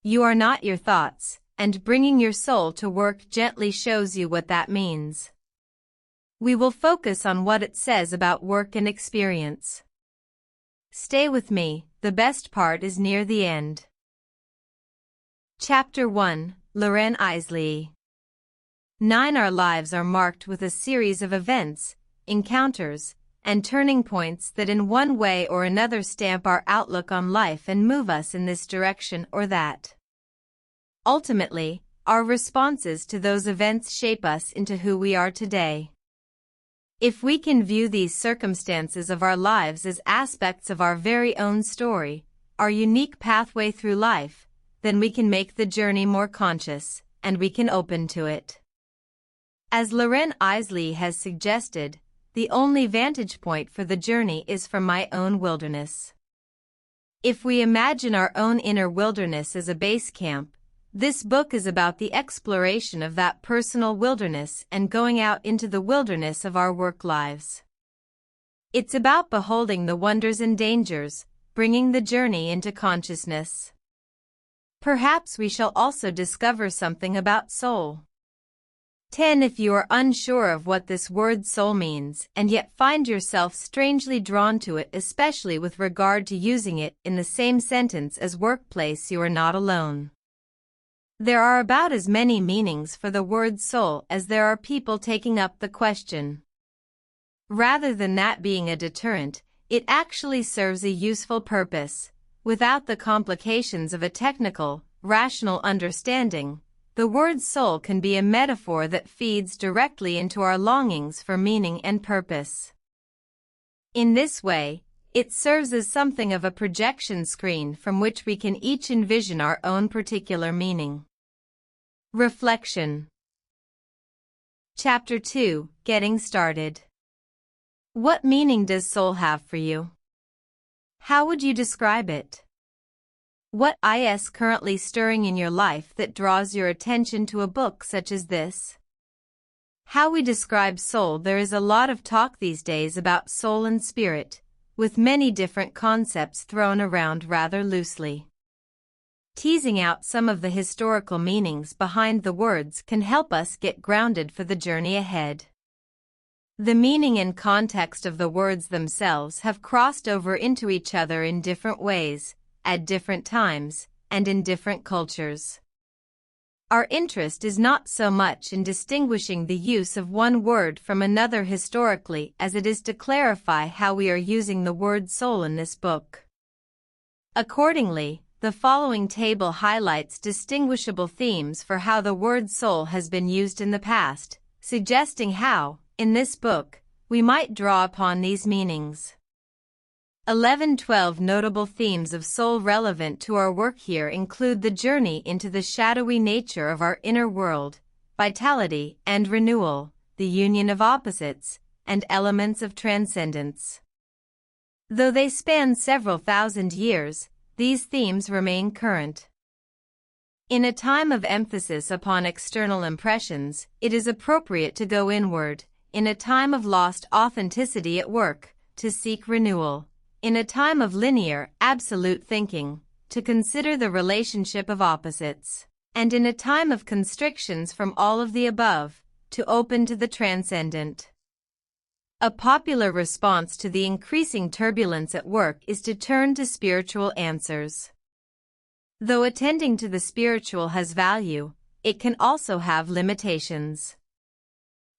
You are not your thoughts, and bringing your soul to work gently shows you what that means. We will focus on what it says about work and experience. Stay with me, the best part is near the end. Chapter 1, Loren Eiseley. 9. Our lives are marked with a series of events, encounters, and turning points that in one way or another stamp our outlook on life and move us in this direction or that. Ultimately, our responses to those events shape us into who we are today. If we can view these circumstances of our lives as aspects of our very own story, our unique pathway through life, then we can make the journey more conscious, and we can open to it. As Loren Eiseley has suggested, the only vantage point for the journey is from my own wilderness. If we imagine our own inner wilderness as a base camp, this book is about the exploration of that personal wilderness and going out into the wilderness of our work lives. It's about beholding the wonders and dangers, bringing the journey into consciousness. Perhaps we shall also discover something about soul. 10. If you are unsure of what this word soul means and yet find yourself strangely drawn to it, especially with regard to using it in the same sentence as workplace, you are not alone. There are about as many meanings for the word soul as there are people taking up the question. Rather than that being a deterrent, it actually serves a useful purpose. Without the complications of a technical, rational understanding, the word soul can be a metaphor that feeds directly into our longings for meaning and purpose. In this way, it serves as something of a projection screen from which we can each envision our own particular meaning. Reflection. Chapter 2, Getting Started. What meaning does soul have for you? How would you describe it? What is currently stirring in your life that draws your attention to a book such as this? How we describe soul. There is a lot of talk these days about soul and spirit, with many different concepts thrown around rather loosely. Teasing out some of the historical meanings behind the words can help us get grounded for the journey ahead. The meaning and context of the words themselves have crossed over into each other in different ways, at different times, and in different cultures. Our interest is not so much in distinguishing the use of one word from another historically as it is to clarify how we are using the word soul in this book. Accordingly, the following table highlights distinguishable themes for how the word soul has been used in the past, suggesting how, in this book, we might draw upon these meanings. 11-12 notable themes of soul relevant to our work here include the journey into the shadowy nature of our inner world, vitality and renewal, the union of opposites, and elements of transcendence. Though they span several thousand years, these themes remain current. In a time of emphasis upon external impressions, it is appropriate to go inward. In a time of lost authenticity at work, to seek renewal. In a time of linear, absolute thinking, to consider the relationship of opposites. And in a time of constrictions from all of the above, to open to the transcendent. A popular response to the increasing turbulence at work is to turn to spiritual answers. Though attending to the spiritual has value, it can also have limitations.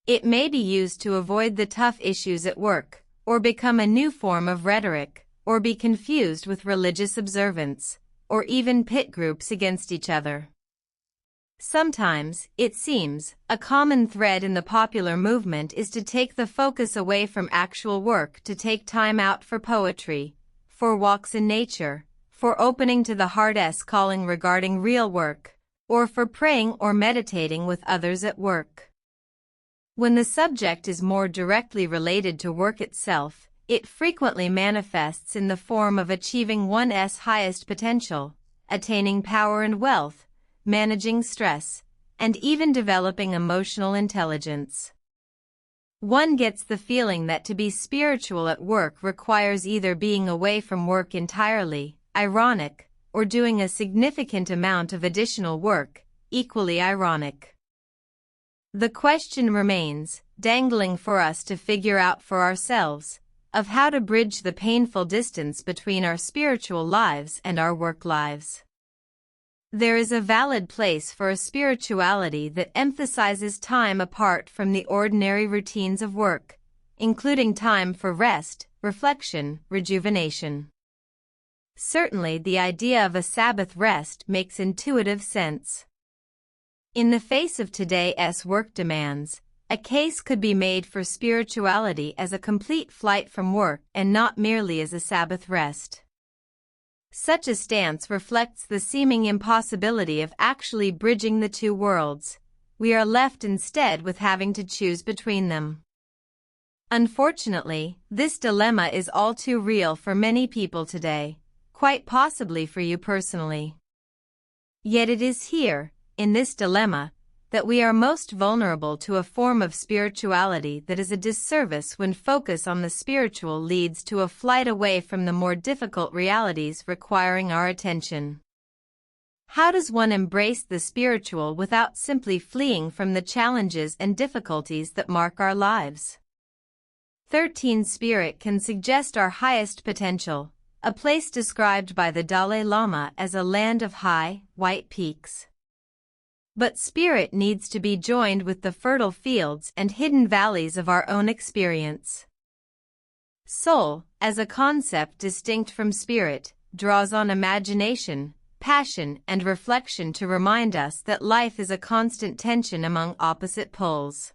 It may be used to avoid the tough issues at work, or become a new form of rhetoric, or be confused with religious observance, or even pit groups against each other. Sometimes, it seems, a common thread in the popular movement is to take the focus away from actual work, to take time out for poetry, for walks in nature, for opening to the heart's calling regarding real work, or for praying or meditating with others at work. When the subject is more directly related to work itself, it frequently manifests in the form of achieving one's highest potential, attaining power and wealth, managing stress, and even developing emotional intelligence. One gets the feeling that to be spiritual at work requires either being away from work entirely, ironic, or doing a significant amount of additional work, equally ironic. The question remains, dangling for us to figure out for ourselves, of how to bridge the painful distance between our spiritual lives and our work lives. There is a valid place for a spirituality that emphasizes time apart from the ordinary routines of work, including time for rest, reflection, rejuvenation. Certainly, the idea of a Sabbath rest makes intuitive sense. In the face of today's work demands, a case could be made for spirituality as a complete flight from work and not merely as a Sabbath rest. Such a stance reflects the seeming impossibility of actually bridging the two worlds. We are left instead with having to choose between them. Unfortunately, this dilemma is all too real for many people today, quite possibly for you personally. Yet it is here, in this dilemma, that we are most vulnerable to a form of spirituality that is a disservice when focus on the spiritual leads to a flight away from the more difficult realities requiring our attention. How does one embrace the spiritual without simply fleeing from the challenges and difficulties that mark our lives? 13 Spirit can suggest our highest potential, a place described by the Dalai Lama as a land of high, white peaks. But spirit needs to be joined with the fertile fields and hidden valleys of our own experience. Soul, as a concept distinct from spirit, draws on imagination, passion, and reflection to remind us that life is a constant tension among opposite poles.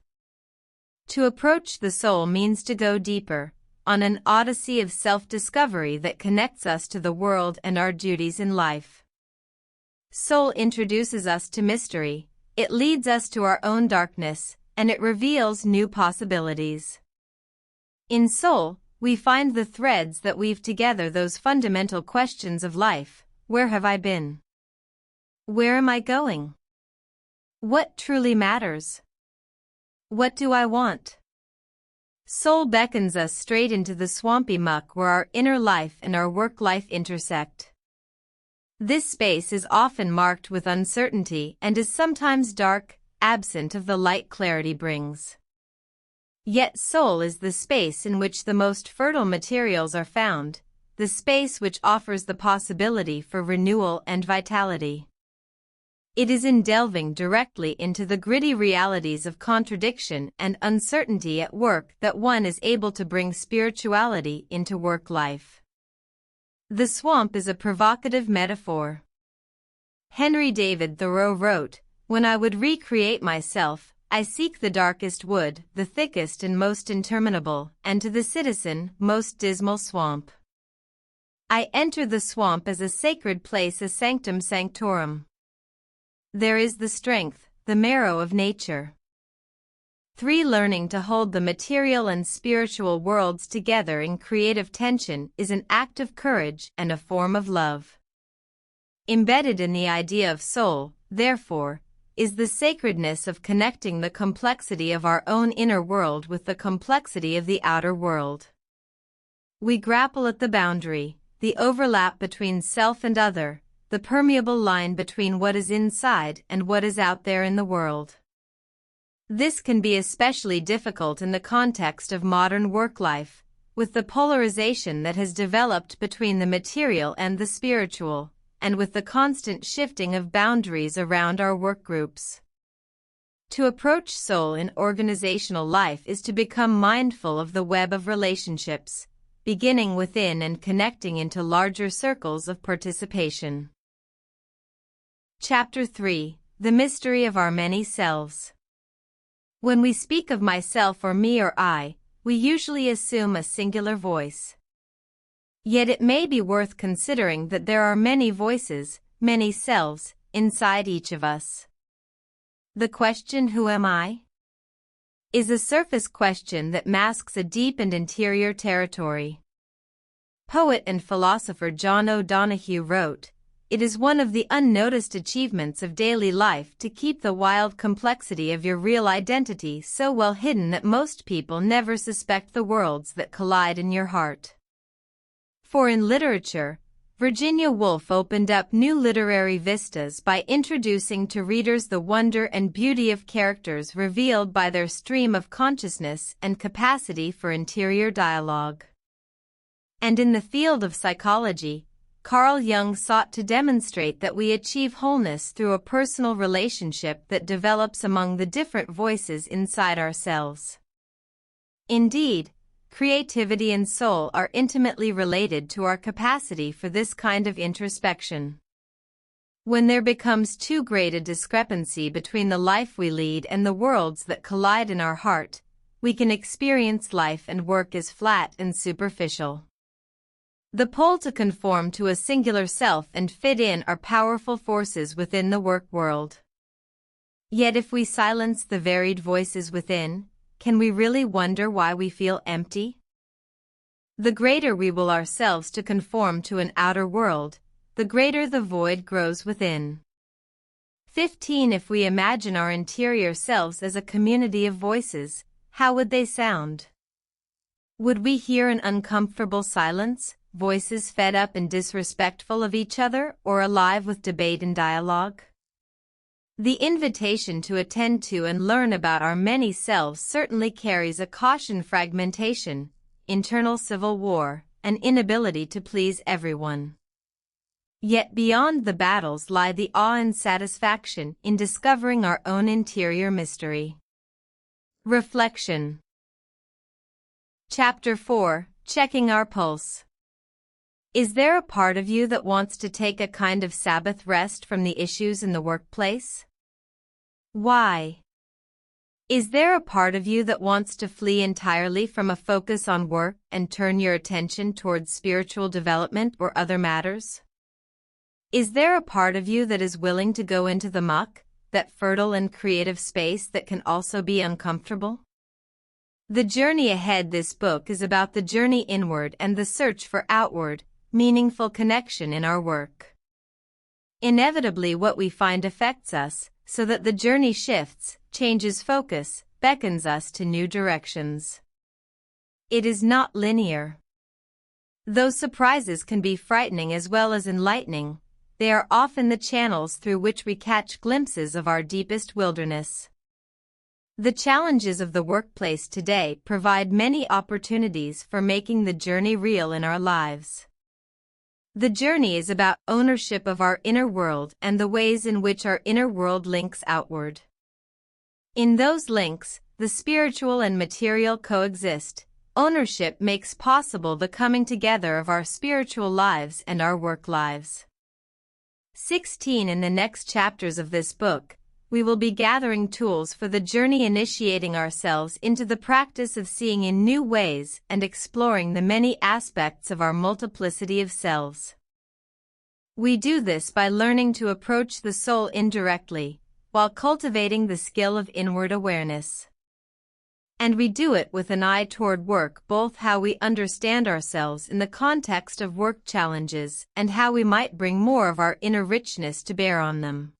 To approach the soul means to go deeper, on an odyssey of self-discovery that connects us to the world and our duties in life. Soul introduces us to mystery, it leads us to our own darkness, and it reveals new possibilities. In soul, we find the threads that weave together those fundamental questions of life. Where have I been? Where am I going? What truly matters? What do I want? Soul beckons us straight into the swampy muck where our inner life and our work life intersect. This space is often marked with uncertainty and is sometimes dark, absent of the light clarity brings. Yet soul is the space in which the most fertile materials are found, the space which offers the possibility for renewal and vitality. It is in delving directly into the gritty realities of contradiction and uncertainty at work that one is able to bring spirituality into work life. The swamp is a provocative metaphor. Henry David Thoreau wrote, "When I would recreate myself, I seek the darkest wood, the thickest and most interminable, and to the citizen, most dismal swamp. I enter the swamp as a sacred place, a sanctum sanctorum. There is the strength, the marrow of nature." 3. Learning to hold the material and spiritual worlds together in creative tension is an act of courage and a form of love. Embedded in the idea of soul, therefore, is the sacredness of connecting the complexity of our own inner world with the complexity of the outer world. We grapple at the boundary, the overlap between self and other, the permeable line between what is inside and what is out there in the world. This can be especially difficult in the context of modern work life, with the polarization that has developed between the material and the spiritual, and with the constant shifting of boundaries around our work groups. To approach soul in organizational life is to become mindful of the web of relationships, beginning within and connecting into larger circles of participation. Chapter 3: The Mystery of Our Many Selves. When we speak of myself or me or I, we usually assume a singular voice. Yet it may be worth considering that there are many voices, many selves, inside each of us. The question, "Who am I?" is a surface question that masks a deep and interior territory. Poet and philosopher John O'Donohue wrote, "It is one of the unnoticed achievements of daily life to keep the wild complexity of your real identity so well hidden that most people never suspect the worlds that collide in your heart." For in literature, Virginia Woolf opened up new literary vistas by introducing to readers the wonder and beauty of characters revealed by their stream of consciousness and capacity for interior dialogue. And in the field of psychology, Carl Jung sought to demonstrate that we achieve wholeness through a personal relationship that develops among the different voices inside ourselves. Indeed, creativity and soul are intimately related to our capacity for this kind of introspection. When there becomes too great a discrepancy between the life we lead and the worlds that collide in our heart, we can experience life and work as flat and superficial. The pull to conform to a singular self and fit in are powerful forces within the work world. Yet if we silence the varied voices within, can we really wonder why we feel empty? The greater we will ourselves to conform to an outer world, the greater the void grows within. 15. If we imagine our interior selves as a community of voices, how would they sound? Would we hear an uncomfortable silence, voices fed up and disrespectful of each other, or alive with debate and dialogue? The invitation to attend to and learn about our many selves certainly carries a caution: fragmentation, internal civil war, an inability to please everyone. Yet beyond the battles lie the awe and satisfaction in discovering our own interior mystery. Reflection. Chapter 4. Checking our pulse. Is there a part of you that wants to take a kind of Sabbath rest from the issues in the workplace? Why? Is there a part of you that wants to flee entirely from a focus on work and turn your attention towards spiritual development or other matters? Is there a part of you that is willing to go into the muck, that fertile and creative space that can also be uncomfortable? The journey ahead. This book is about the journey inward and the search for outward, meaningful connection in our work. Inevitably, what we find affects us, so that the journey shifts, changes focus, beckons us to new directions. It is not linear. Though surprises can be frightening as well as enlightening, they are often the channels through which we catch glimpses of our deepest wilderness. The challenges of the workplace today provide many opportunities for making the journey real in our lives. The journey is about ownership of our inner world and the ways in which our inner world links outward. In those links, the spiritual and material coexist. Ownership makes possible the coming together of our spiritual lives and our work lives. 16. In the next chapters of this book, we will be gathering tools for the journey, initiating ourselves into the practice of seeing in new ways and exploring the many aspects of our multiplicity of selves. We do this by learning to approach the soul indirectly, while cultivating the skill of inward awareness. And we do it with an eye toward work, both how we understand ourselves in the context of work challenges and how we might bring more of our inner richness to bear on them.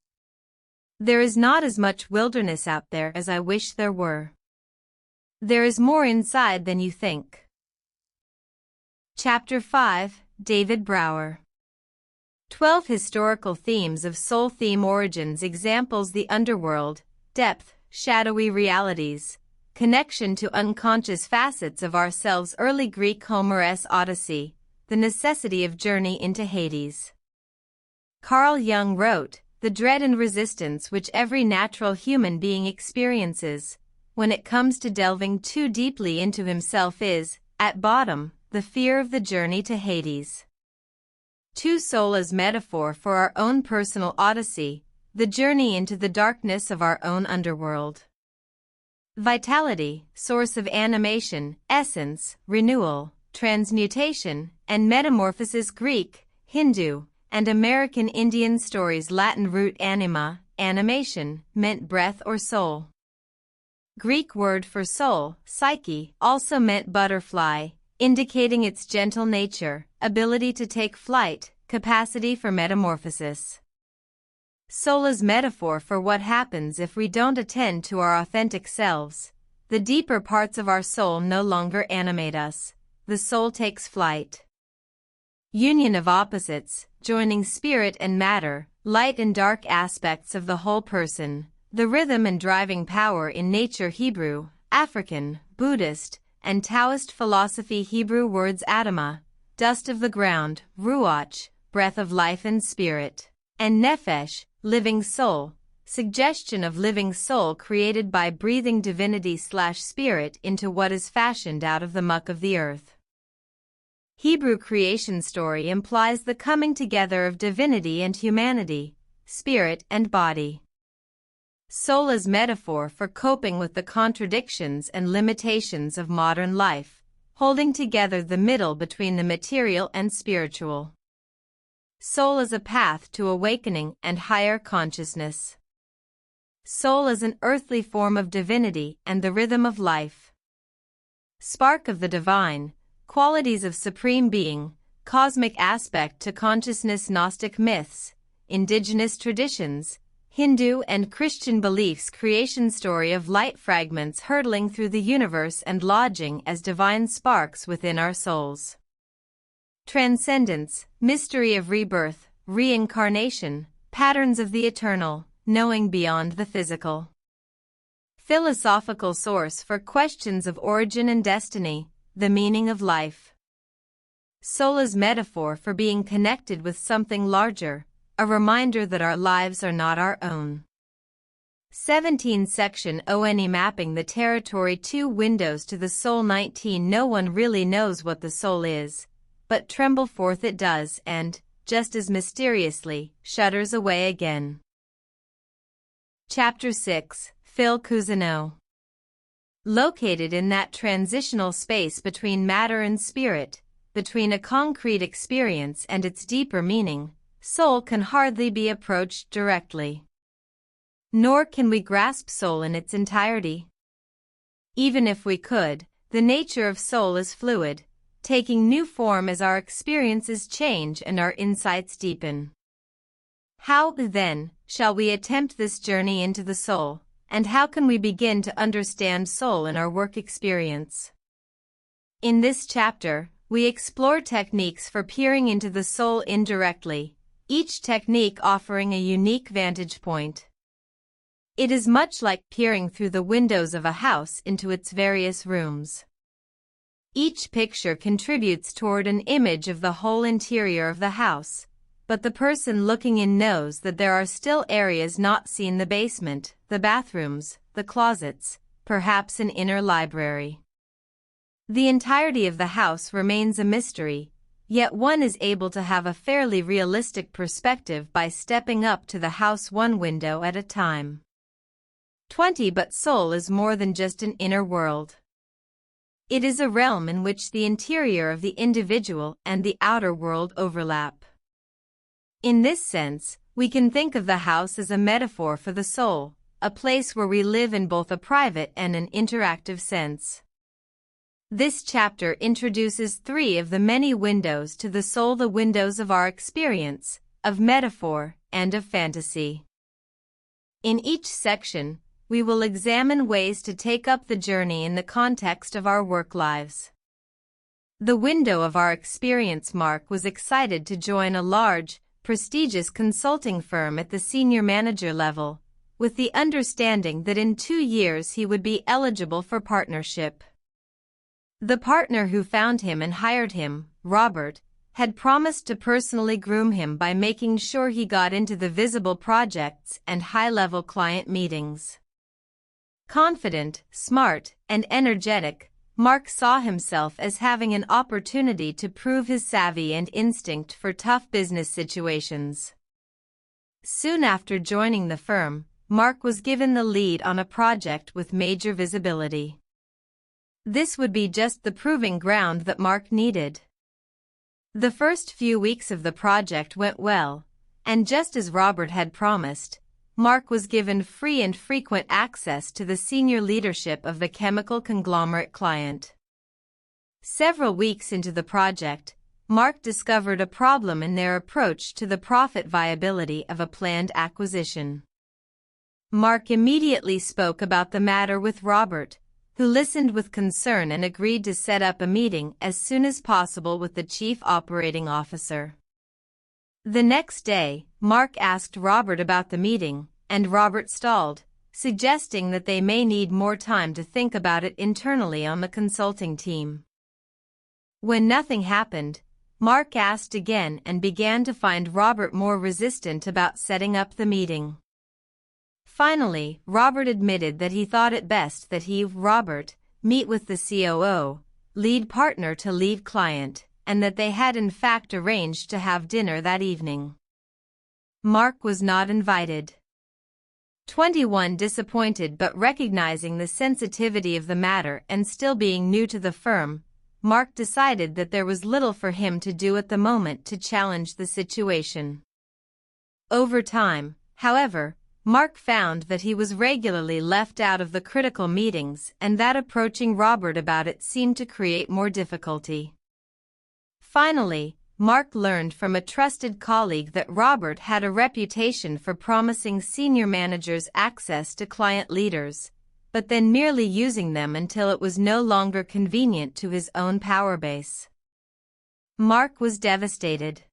There is not as much wilderness out there as I wish there were. There is more inside than you think. Chapter 5. David Brower. 12 Historical Themes of Soul. Theme origins, examples: the underworld, depth, shadowy realities, connection to unconscious facets of ourselves. Early Greek, Homer's Odyssey, the necessity of journey into Hades. Carl Jung wrote, the dread and resistance which every natural human being experiences when it comes to delving too deeply into himself is, at bottom, the fear of the journey to Hades. 2. Soul as metaphor for our own personal odyssey, the journey into the darkness of our own underworld. Vitality, source of animation, essence, renewal, transmutation, and metamorphosis. Greek, Hindu, and American Indian stories. Latin root anima, animation, meant breath or soul. Greek word for soul, psyche, also meant butterfly, indicating its gentle nature, ability to take flight, capacity for metamorphosis. Soul as metaphor for what happens if we don't attend to our authentic selves. The deeper parts of our soul no longer animate us. The soul takes flight. Union of opposites, joining spirit and matter, light and dark aspects of the whole person, the rhythm and driving power in nature. Hebrew, African, Buddhist, and Taoist philosophy. Hebrew words Adamah, dust of the ground, Ruach, breath of life and spirit, and Nefesh, living soul, suggestion of living soul created by breathing divinity/spirit into what is fashioned out of the muck of the earth. Hebrew creation story implies the coming together of divinity and humanity, spirit and body. Soul as metaphor for coping with the contradictions and limitations of modern life, holding together the middle between the material and spiritual. Soul as a path to awakening and higher consciousness. Soul as an earthly form of divinity and the rhythm of life. Spark of the divine, qualities of supreme being, cosmic aspect to consciousness. Gnostic myths, indigenous traditions, Hindu and Christian beliefs. Creation story of light fragments hurtling through the universe and lodging as divine sparks within our souls. Transcendence, mystery of rebirth, reincarnation, patterns of the eternal, knowing beyond the physical. Philosophical source for questions of origin and destiny, the meaning of life. Soul as metaphor for being connected with something larger, a reminder that our lives are not our own. 17 Section ONE mapping the territory. 2 windows to the soul. 19 No one really knows what the soul is, but tremble forth it does and, just as mysteriously, shudders away again. Chapter 6 Phil Cousineau. Located in that transitional space between matter and spirit, between a concrete experience and its deeper meaning, soul can hardly be approached directly. Nor can we grasp soul in its entirety. Even if we could, the nature of soul is fluid, taking new form as our experiences change and our insights deepen. How, then, shall we attempt this journey into the soul, and how can we begin to understand soul in our work experience? In this chapter, we explore techniques for peering into the soul indirectly, each technique offering a unique vantage point. It is much like peering through the windows of a house into its various rooms. Each picture contributes toward an image of the whole interior of the house, but the person looking in knows that there are still areas not seen: the basement, the bathrooms, the closets, perhaps an inner library. The entirety of the house remains a mystery, yet one is able to have a fairly realistic perspective by stepping up to the house one window at a time. 20 But soul is more than just an inner world. It is a realm in which the interior of the individual and the outer world overlap. In this sense, we can think of the house as a metaphor for the soul, a place where we live in both a private and an interactive sense. This chapter introduces 3 of the many windows to the soul: the windows of our experience, of metaphor, and of fantasy. In each section, we will examine ways to take up the journey in the context of our work lives. The window of our experience. Mark was excited to join a large, prestigious consulting firm at the senior manager level, with the understanding that in 2 years he would be eligible for partnership. The partner who found him and hired him, Robert, had promised to personally groom him by making sure he got into the visible projects and high-level client meetings. Confident, smart, and energetic, Mark saw himself as having an opportunity to prove his savvy and instinct for tough business situations. Soon after joining the firm, Mark was given the lead on a project with major visibility. This would be just the proving ground that Mark needed. The first few weeks of the project went well, and just as Robert had promised, Mark was given free and frequent access to the senior leadership of the chemical conglomerate client. Several weeks into the project, Mark discovered a problem in their approach to the profit viability of a planned acquisition. Mark immediately spoke about the matter with Robert, who listened with concern and agreed to set up a meeting as soon as possible with the chief operating officer. The next day, Mark asked Robert about the meeting, and Robert stalled, suggesting that they may need more time to think about it internally on the consulting team. When nothing happened, Mark asked again and began to find Robert more resistant about setting up the meeting. Finally, Robert admitted that he thought it best that he, Robert, meet with the COO, lead partner to lead client, and that they had in fact arranged to have dinner that evening. Mark was not invited. 21 Disappointed but recognizing the sensitivity of the matter and still being new to the firm, Mark decided that there was little for him to do at the moment to challenge the situation. Over time, however, Mark found that he was regularly left out of the critical meetings and that approaching Robert about it seemed to create more difficulty. Finally, Mark learned from a trusted colleague that Robert had a reputation for promising senior managers access to client leaders, but then merely using them until it was no longer convenient to his own power base. Mark was devastated.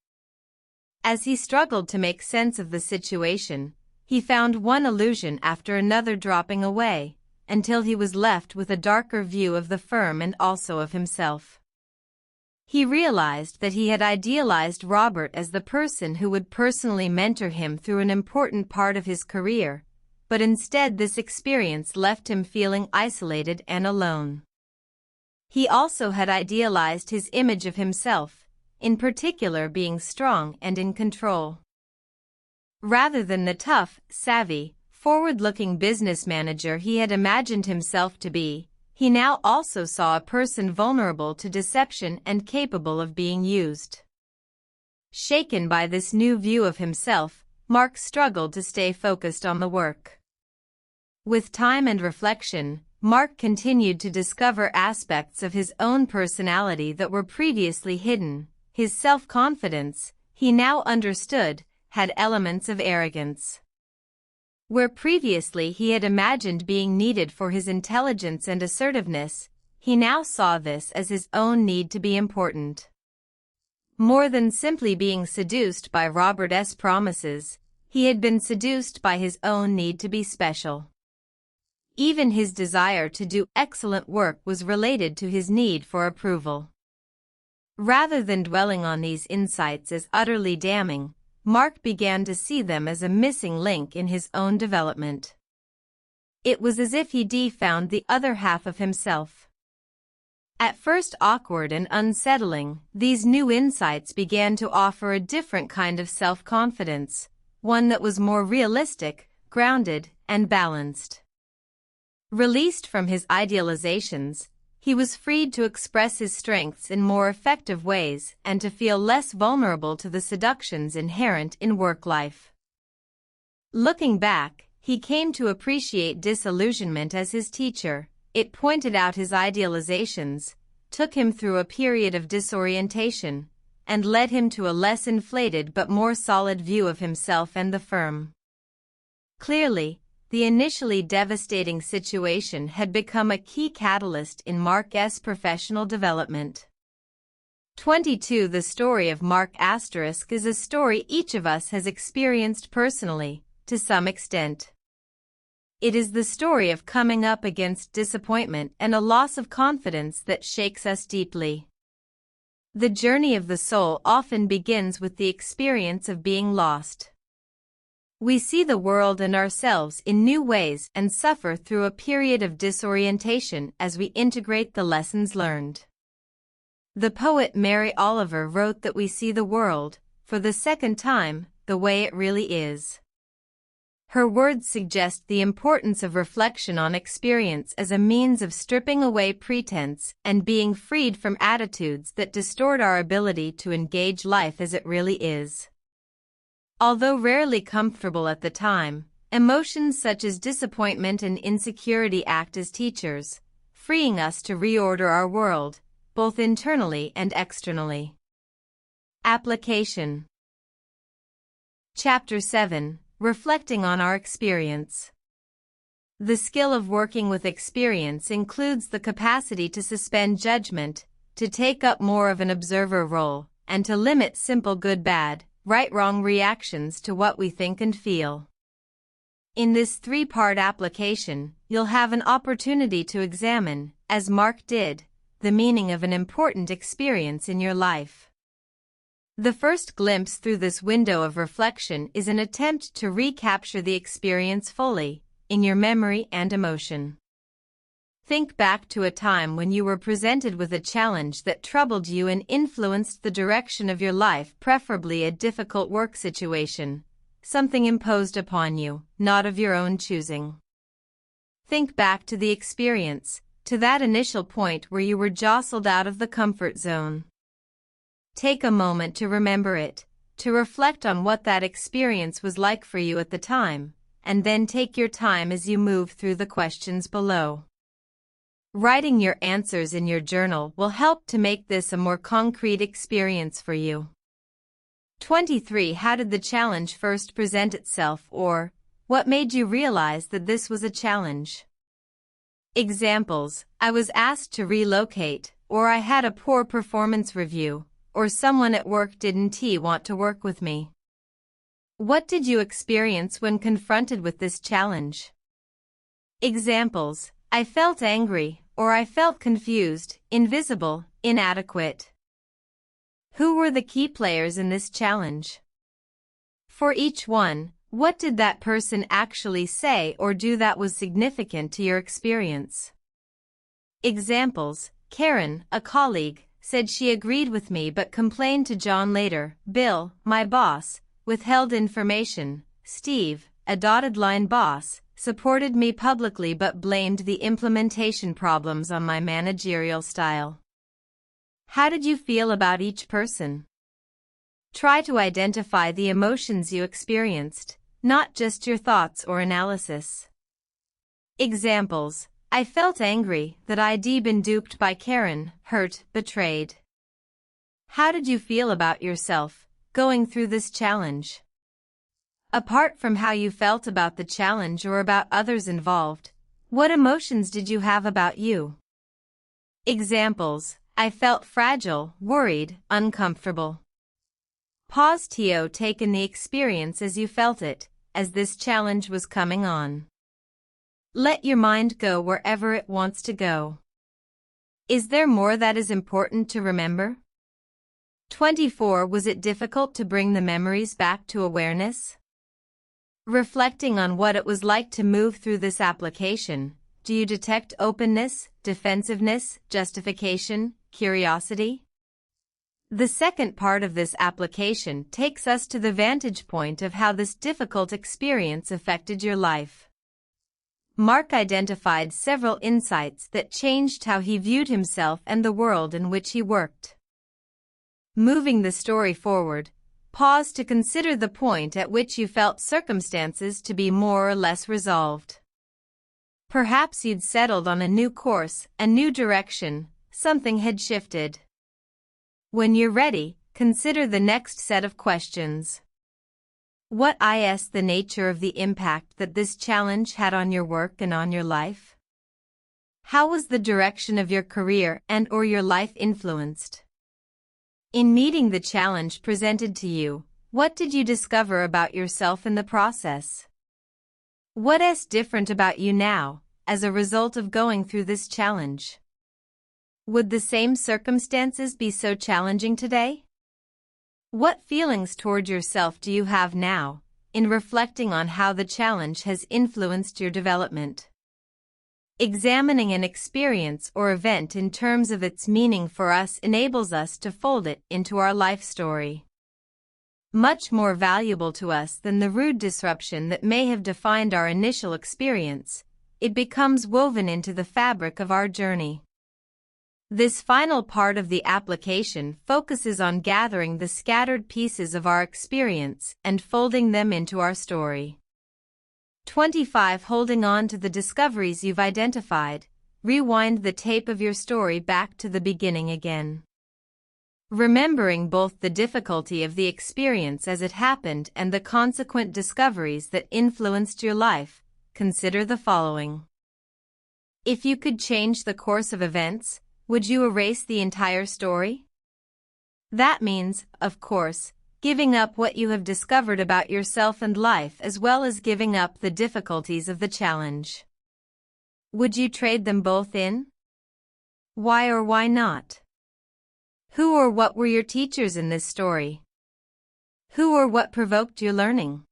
As he struggled to make sense of the situation, he found one illusion after another dropping away, until he was left with a darker view of the firm and also of himself. He realized that he had idealized Robert as the person who would personally mentor him through an important part of his career, but instead this experience left him feeling isolated and alone. He also had idealized his image of himself, in particular being strong and in control. Rather than the tough, savvy, forward-looking business manager he had imagined himself to be, he now also saw a person vulnerable to deception and capable of being used. Shaken by this new view of himself, Mark struggled to stay focused on the work. With time and reflection, Mark continued to discover aspects of his own personality that were previously hidden. His self-confidence, he now understood, had elements of arrogance. Where previously he had imagined being needed for his intelligence and assertiveness, he now saw this as his own need to be important. More than simply being seduced by Robert's promises, he had been seduced by his own need to be special. Even his desire to do excellent work was related to his need for approval. Rather than dwelling on these insights as utterly damning, Mark began to see them as a missing link in his own development. It was as if he found the other half of himself. At first awkward and unsettling, these new insights began to offer a different kind of self-confidence, one that was more realistic, grounded, and balanced. Released from his idealizations, he was freed to express his strengths in more effective ways and to feel less vulnerable to the seductions inherent in work life. Looking back, he came to appreciate disillusionment as his teacher. It pointed out his idealizations, took him through a period of disorientation, and led him to a less inflated but more solid view of himself and the firm. Clearly, the initially devastating situation had become a key catalyst in Mark's professional development. 22 The story of Mark * is a story each of us has experienced personally, to some extent. It is the story of coming up against disappointment and a loss of confidence that shakes us deeply. The journey of the soul often begins with the experience of being lost. We see the world and ourselves in new ways and suffer through a period of disorientation as we integrate the lessons learned. The poet Mary Oliver wrote that we see the world, for the second time, the way it really is. Her words suggest the importance of reflection on experience as a means of stripping away pretense and being freed from attitudes that distort our ability to engage life as it really is. Although rarely comfortable at the time, emotions such as disappointment and insecurity act as teachers, freeing us to reorder our world, both internally and externally. Application. Chapter 7. Reflecting on our experience. The skill of working with experience includes the capacity to suspend judgment, to take up more of an observer role, and to limit simple good-bad, right-wrong reactions to what we think and feel. In this three-part application, you'll have an opportunity to examine, as Mark did, the meaning of an important experience in your life. The first glimpse through this window of reflection is an attempt to recapture the experience fully, in your memory and emotion. Think back to a time when you were presented with a challenge that troubled you and influenced the direction of your life, preferably a difficult work situation, something imposed upon you, not of your own choosing. Think back to the experience, to that initial point where you were jostled out of the comfort zone. Take a moment to remember it, to reflect on what that experience was like for you at the time, and then take your time as you move through the questions below. Writing your answers in your journal will help to make this a more concrete experience for you. 23. How did the challenge first present itself, or what made you realize that this was a challenge? Examples: I was asked to relocate, or I had a poor performance review, or someone at work didn't want to work with me. What did you experience when confronted with this challenge? Examples: I felt angry, or I felt confused, invisible, inadequate. Who were the key players in this challenge? For each one, what did that person actually say or do that was significant to your experience? Examples: Karen, a colleague, said she agreed with me but complained to John later. Bill, my boss, withheld information. Steve, a dotted line boss, supported me publicly but blamed the implementation problems on my managerial style. How did you feel about each person? Try to identify the emotions you experienced, not just your thoughts or analysis. Examples: I felt angry that I'd been duped by Karen, hurt, betrayed. How did you feel about yourself, going through this challenge? Apart from how you felt about the challenge or about others involved, what emotions did you have about you? Examples: I felt fragile, worried, uncomfortable. Pause to take in the experience as you felt it, as this challenge was coming on. Let your mind go wherever it wants to go. Is there more that is important to remember? 24. Was it difficult to bring the memories back to awareness? Reflecting on what it was like to move through this application, do you detect openness, defensiveness, justification, curiosity? The second part of this application takes us to the vantage point of how this difficult experience affected your life. Mark identified several insights that changed how he viewed himself and the world in which he worked. Moving the story forward, pause to consider the point at which you felt circumstances to be more or less resolved. Perhaps you'd settled on a new course, a new direction, something had shifted. When you're ready, consider the next set of questions. What is the nature of the impact that this challenge had on your work and on your life? How was the direction of your career and/or your life influenced? In meeting the challenge presented to you, what did you discover about yourself in the process? What is different about you now, as a result of going through this challenge? Would the same circumstances be so challenging today? What feelings toward yourself do you have now, in reflecting on how the challenge has influenced your development? Examining an experience or event in terms of its meaning for us enables us to fold it into our life story. Much more valuable to us than the rude disruption that may have defined our initial experience, it becomes woven into the fabric of our journey. This final part of the application focuses on gathering the scattered pieces of our experience and folding them into our story. 25. Holding on to the discoveries you've identified, rewind the tape of your story back to the beginning again. Remembering both the difficulty of the experience as it happened and the consequent discoveries that influenced your life, consider the following. If you could change the course of events, would you erase the entire story? That means, of course, giving up what you have discovered about yourself and life as well as giving up the difficulties of the challenge. Would you trade them both in? Why or why not? Who or what were your teachers in this story? Who or what provoked your learning?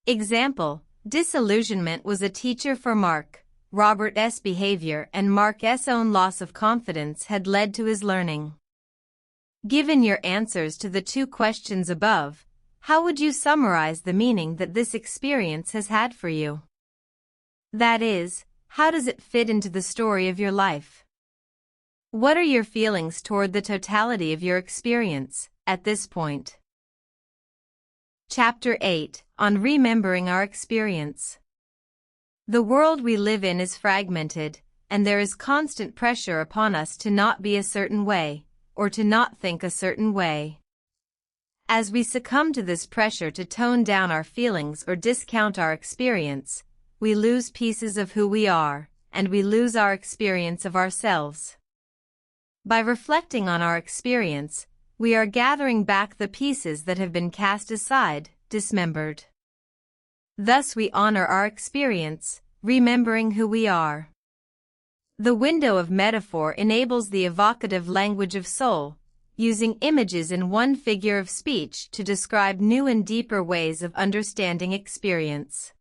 Example: disillusionment was a teacher for Mark. Robert's behavior and Mark's own loss of confidence had led to his learning. Given your answers to the two questions above, how would you summarize the meaning that this experience has had for you? That is, how does it fit into the story of your life? What are your feelings toward the totality of your experience at this point? Chapter 8, on remembering our experience. The world we live in is fragmented, and there is constant pressure upon us to not be a certain way, or to not think a certain way. As we succumb to this pressure to tone down our feelings or discount our experience, we lose pieces of who we are, and we lose our experience of ourselves. By reflecting on our experience, we are gathering back the pieces that have been cast aside, dismembered. Thus we honor our experience, remembering who we are. The window of metaphor enables the evocative language of soul, using images in one figure of speech to describe new and deeper ways of understanding experience.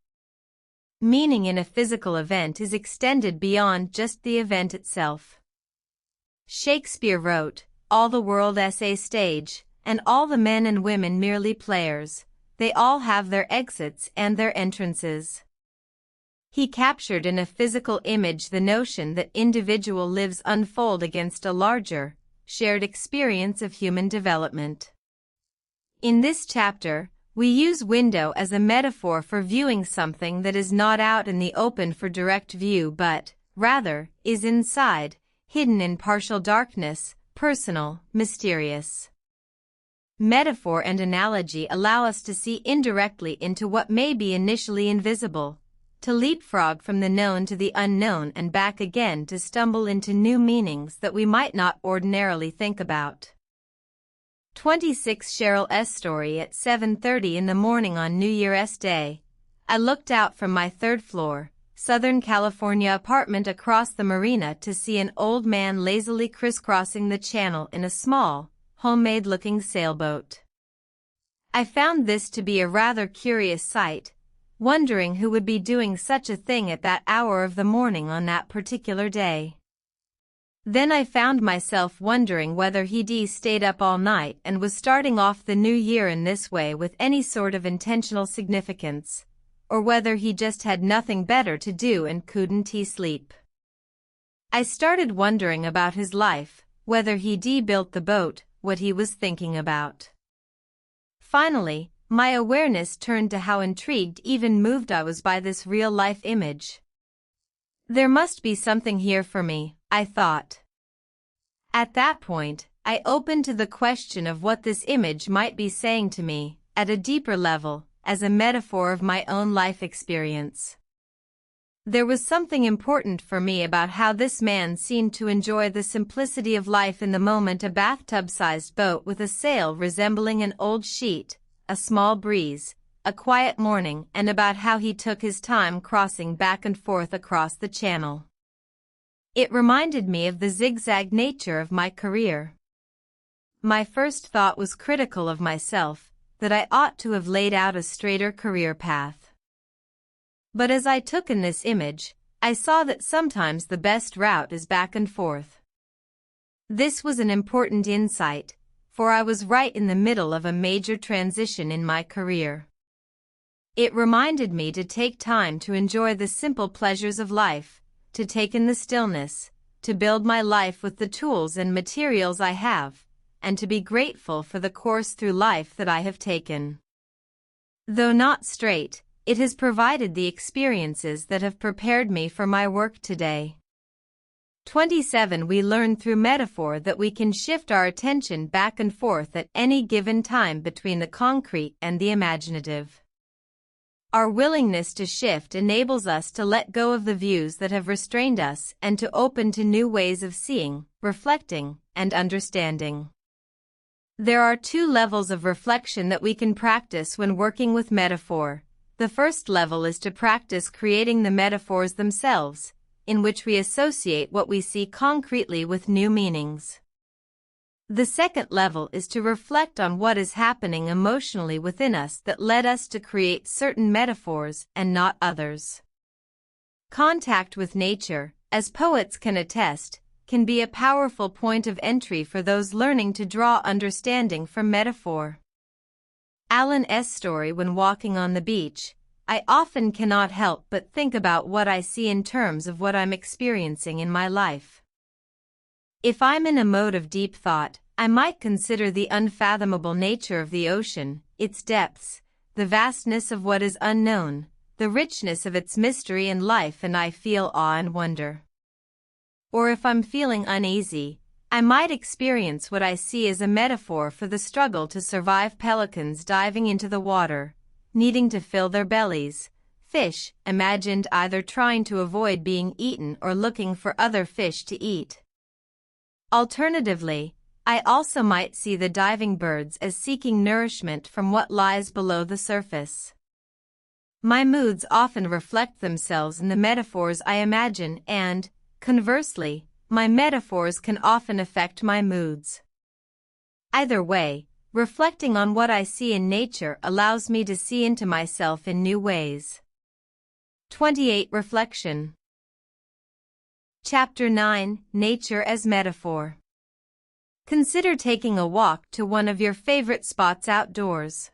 Meaning in a physical event is extended beyond just the event itself. Shakespeare wrote, "All the world's a stage, and all the men and women merely players. They all have their exits and their entrances." He captured in a physical image the notion that individual lives unfold against a larger, shared experience of human development. In this chapter, we use window as a metaphor for viewing something that is not out in the open for direct view but, rather, is inside, hidden in partial darkness, personal, mysterious. Metaphor and analogy allow us to see indirectly into what may be initially invisible, to leapfrog from the known to the unknown and back again to stumble into new meanings that we might not ordinarily think about. 26 Cheryl S. story at 7:30 in the morning on New Year's Day. I looked out from my third floor, Southern California apartment across the marina to see an old man lazily crisscrossing the channel in a small, homemade-looking sailboat. I found this to be a rather curious sight, wondering who would be doing such a thing at that hour of the morning on that particular day. Then I found myself wondering whether he'd stayed up all night and was starting off the new year in this way with any sort of intentional significance, or whether he just had nothing better to do and couldn't sleep. I started wondering about his life, whether he'd built the boat, what he was thinking about. Finally, my awareness turned to how intrigued, even moved I was by this real-life image. There must be something here for me, I thought. At that point, I opened to the question of what this image might be saying to me, at a deeper level, as a metaphor of my own life experience. There was something important for me about how this man seemed to enjoy the simplicity of life in the moment, a bathtub-sized boat with a sail resembling an old sheet, a small breeze, a quiet morning, and about how he took his time crossing back and forth across the channel. It reminded me of the zigzag nature of my career. My first thought was critical of myself, that I ought to have laid out a straighter career path. But as I took in this image, I saw that sometimes the best route is back and forth. This was an important insight, for I was right in the middle of a major transition in my career. It reminded me to take time to enjoy the simple pleasures of life, to take in the stillness, to build my life with the tools and materials I have, and to be grateful for the course through life that I have taken. Though not straight, it has provided the experiences that have prepared me for my work today. 27 We learn through metaphor that we can shift our attention back and forth at any given time between the concrete and the imaginative. Our willingness to shift enables us to let go of the views that have restrained us and to open to new ways of seeing, reflecting, and understanding. There are two levels of reflection that we can practice when working with metaphor. The first level is to practice creating the metaphors themselves, in which we associate what we see concretely with new meanings. The second level is to reflect on what is happening emotionally within us that led us to create certain metaphors and not others. Contact with nature, as poets can attest, can be a powerful point of entry for those learning to draw understanding from metaphor. Alan S. story: when walking on the beach, I often cannot help but think about what I see in terms of what I'm experiencing in my life. If I'm in a mode of deep thought, I might consider the unfathomable nature of the ocean, its depths, the vastness of what is unknown, the richness of its mystery and life, and I feel awe and wonder. Or if I'm feeling uneasy, I might experience what I see as a metaphor for the struggle to survive: pelicans diving into the water, needing to fill their bellies, fish imagined either trying to avoid being eaten or looking for other fish to eat. Alternatively, I also might see the diving birds as seeking nourishment from what lies below the surface. My moods often reflect themselves in the metaphors I imagine, and, conversely, my metaphors can often affect my moods. Either way, reflecting on what I see in nature allows me to see into myself in new ways. 28. Reflection. Chapter 9: Nature as Metaphor. Consider taking a walk to one of your favorite spots outdoors.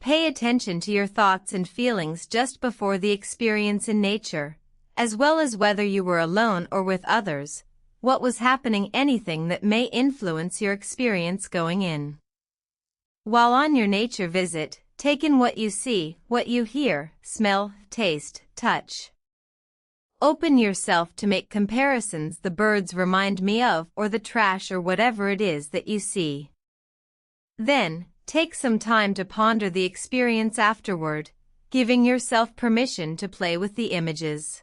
Pay attention to your thoughts and feelings just before the experience in nature, as well as whether you were alone or with others, what was happening, anything that may influence your experience going in. While on your nature visit, take in what you see, what you hear, smell, taste, touch. Open yourself to make comparisons: the birds remind me of, or the trash, or whatever it is that you see. Then, take some time to ponder the experience afterward, giving yourself permission to play with the images.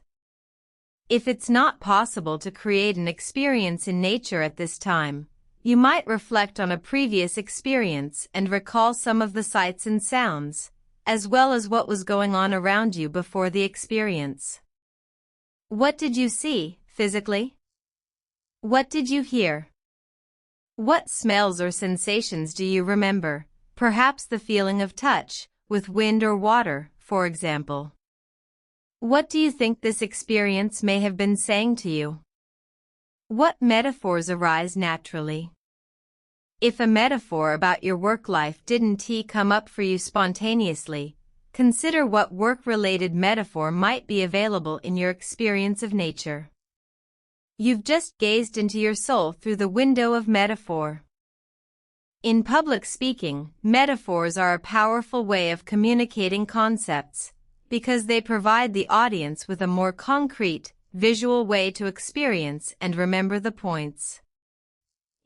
If it's not possible to create an experience in nature at this time, you might reflect on a previous experience and recall some of the sights and sounds, as well as what was going on around you before the experience. What did you see, physically? What did you hear? What smells or sensations do you remember? Perhaps the feeling of touch, with wind or water, for example. What do you think this experience may have been saying to you? What metaphors arise naturally? If a metaphor about your work life didn't come up for you spontaneously, consider what work-related metaphor might be available in your experience of nature. You've just gazed into your soul through the window of metaphor. In public speaking, metaphors are a powerful way of communicating concepts, because they provide the audience with a more concrete, visual way to experience and remember the points.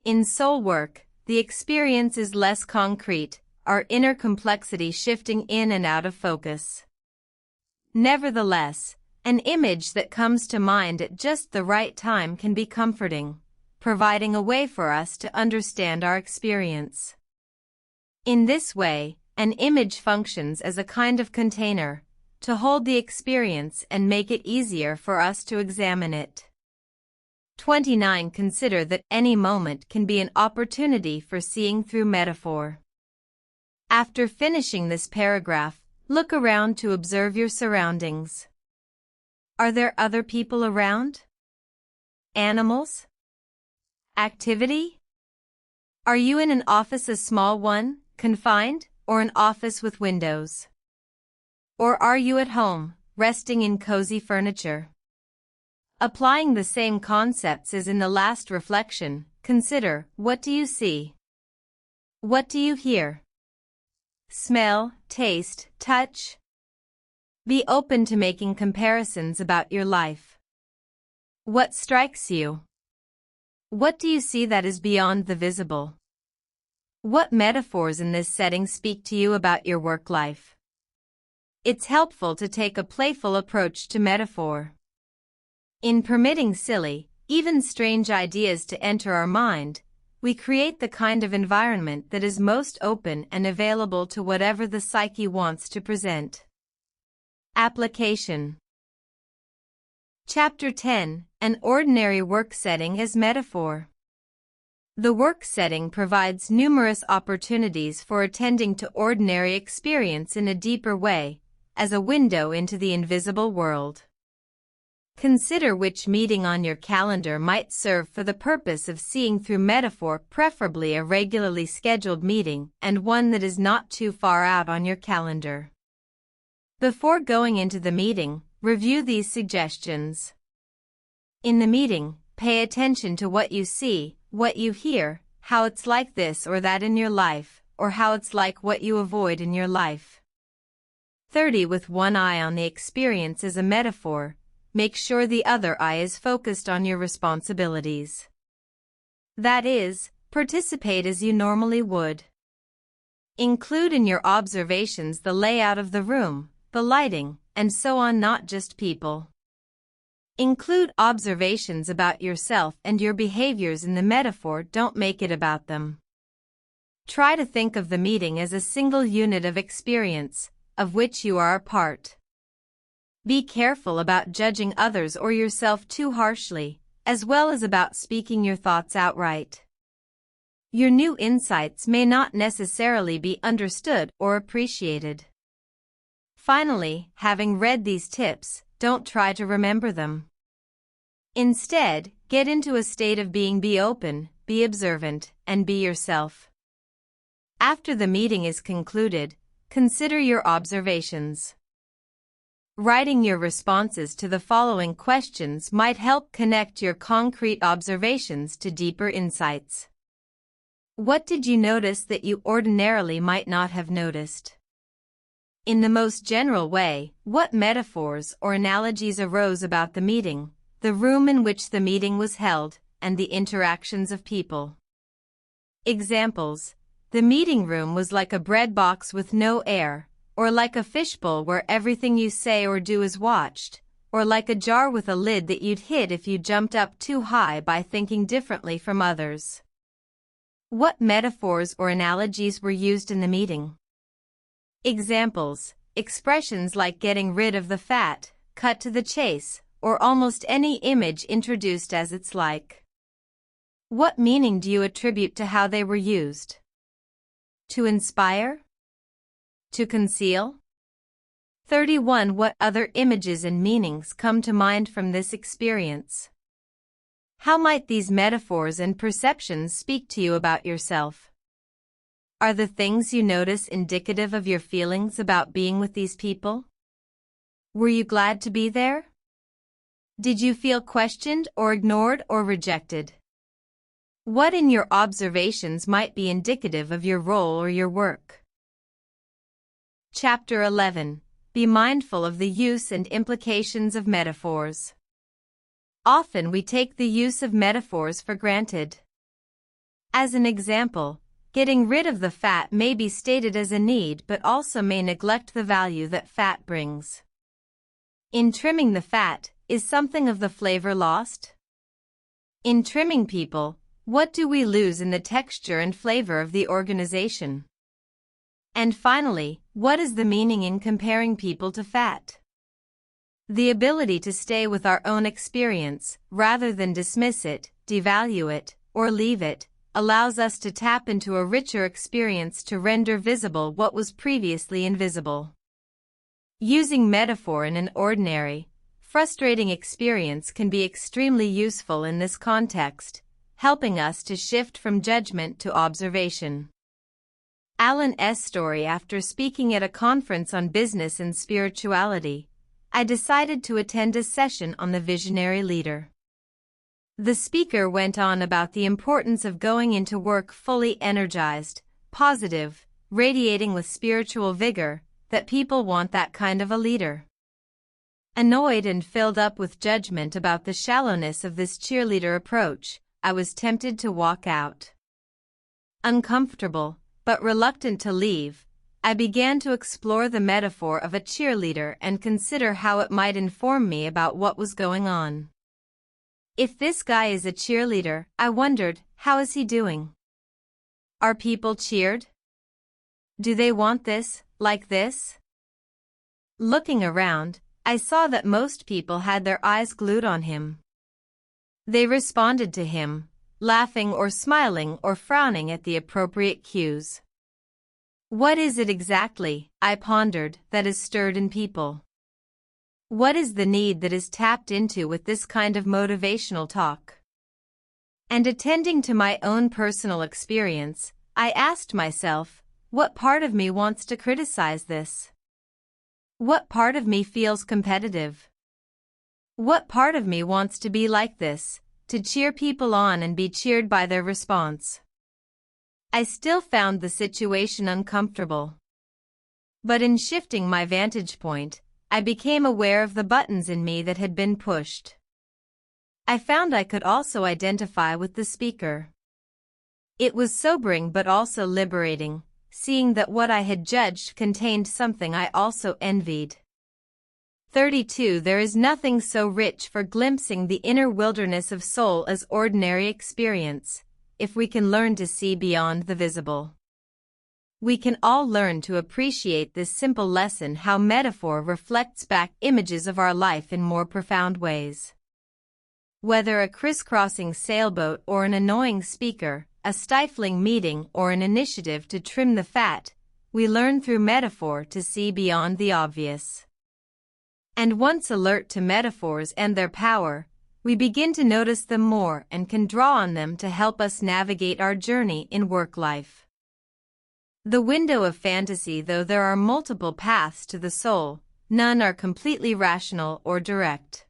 In soul work, the experience is less concrete, our inner complexity shifting in and out of focus. Nevertheless, an image that comes to mind at just the right time can be comforting, providing a way for us to understand our experience. In this way, an image functions as a kind of container, to hold the experience and make it easier for us to examine it. 29. Consider that any moment can be an opportunity for seeing through metaphor. After finishing this paragraph, look around to observe your surroundings. Are there other people around? Animals? Activity? Are you in an office, a small one, confined, or an office with windows? Or are you at home, resting in cozy furniture? Applying the same concepts as in the last reflection, consider: what do you see? What do you hear? Smell, taste, touch? Be open to making comparisons about your life. What strikes you? What do you see that is beyond the visible? What metaphors in this setting speak to you about your work life? It's helpful to take a playful approach to metaphor. In permitting silly, even strange ideas to enter our mind, we create the kind of environment that is most open and available to whatever the psyche wants to present. Application. Chapter 10. An ordinary work setting as metaphor. The work setting provides numerous opportunities for attending to ordinary experience in a deeper way, as a window into the invisible world. Consider which meeting on your calendar might serve for the purpose of seeing through metaphor, preferably a regularly scheduled meeting and one that is not too far out on your calendar. Before going into the meeting, review these suggestions. In the meeting, pay attention to what you see, what you hear, how it's like this or that in your life, or how it's like what you avoid in your life. 30. With one eye on the experience as a metaphor, make sure the other eye is focused on your responsibilities. That is, participate as you normally would. Include in your observations the layout of the room, the lighting, and so on, not just people. Include observations about yourself and your behaviors in the metaphor, don't make it about them. Try to think of the meeting as a single unit of experience, of which you are a part. Be careful about judging others or yourself too harshly, as well as about speaking your thoughts outright. Your new insights may not necessarily be understood or appreciated. Finally, having read these tips, don't try to remember them. Instead, get into a state of being. Be open, be observant, and be yourself. After the meeting is concluded, consider your observations. Writing your responses to the following questions might help connect your concrete observations to deeper insights. What did you notice that you ordinarily might not have noticed? In the most general way, what metaphors or analogies arose about the meeting, the room in which the meeting was held, and the interactions of people? Examples: the meeting room was like a bread box with no air, or like a fishbowl where everything you say or do is watched, or like a jar with a lid that you'd hit if you jumped up too high by thinking differently from others. What metaphors or analogies were used in the meeting? Examples: expressions like getting rid of the fat, cut to the chase, or almost any image introduced as it's like. What meaning do you attribute to how they were used? To inspire? To conceal? 31. What other images and meanings come to mind from this experience? How might these metaphors and perceptions speak to you about yourself? Are the things you notice indicative of your feelings about being with these people? Were you glad to be there? Did you feel questioned or ignored or rejected? What in your observations might be indicative of your role or your work? Chapter 11. Be mindful of the use and implications of metaphors. Often we take the use of metaphors for granted. As an example, getting rid of the fat may be stated as a need but also may neglect the value that fat brings. In trimming the fat, is something of the flavor lost? In trimming people, what do we lose in the texture and flavor of the organization? And finally, what is the meaning in comparing people to fat? The ability to stay with our own experience, rather than dismiss it, devalue it, or leave it, allows us to tap into a richer experience to render visible what was previously invisible. Using metaphor in an ordinary, frustrating experience can be extremely useful in this context, helping us to shift from judgment to observation. Alan S. Story. After speaking at a conference on business and spirituality, I decided to attend a session on the visionary leader. The speaker went on about the importance of going into work fully energized, positive, radiating with spiritual vigor, that people want that kind of a leader. Annoyed and filled up with judgment about the shallowness of this cheerleader approach, I was tempted to walk out. Uncomfortable, but reluctant to leave, I began to explore the metaphor of a cheerleader and consider how it might inform me about what was going on. If this guy is a cheerleader, I wondered, how is he doing? Are people cheered? Do they want this, like this? Looking around, I saw that most people had their eyes glued on him. They responded to him, laughing or smiling or frowning at the appropriate cues. What is it exactly, I pondered, that is stirred in people? What is the need that is tapped into with this kind of motivational talk? And attending to my own personal experience, I asked myself, what part of me wants to criticize this? What part of me feels competitive? What part of me wants to be like this, to cheer people on and be cheered by their response? I still found the situation uncomfortable. But in shifting my vantage point, I became aware of the buttons in me that had been pushed. I found I could also identify with the speaker. It was sobering but also liberating, seeing that what I had judged contained something I also envied. 32 There is nothing so rich for glimpsing the inner wilderness of soul as ordinary experience, if we can learn to see beyond the visible. We can all learn to appreciate this simple lesson, how metaphor reflects back images of our life in more profound ways. Whether a crisscrossing sailboat or an annoying speaker, a stifling meeting or an initiative to trim the fat, we learn through metaphor to see beyond the obvious. And once alert to metaphors and their power, we begin to notice them more and can draw on them to help us navigate our journey in work life. The window of fantasy. Though there are multiple paths to the soul, none are completely rational or direct.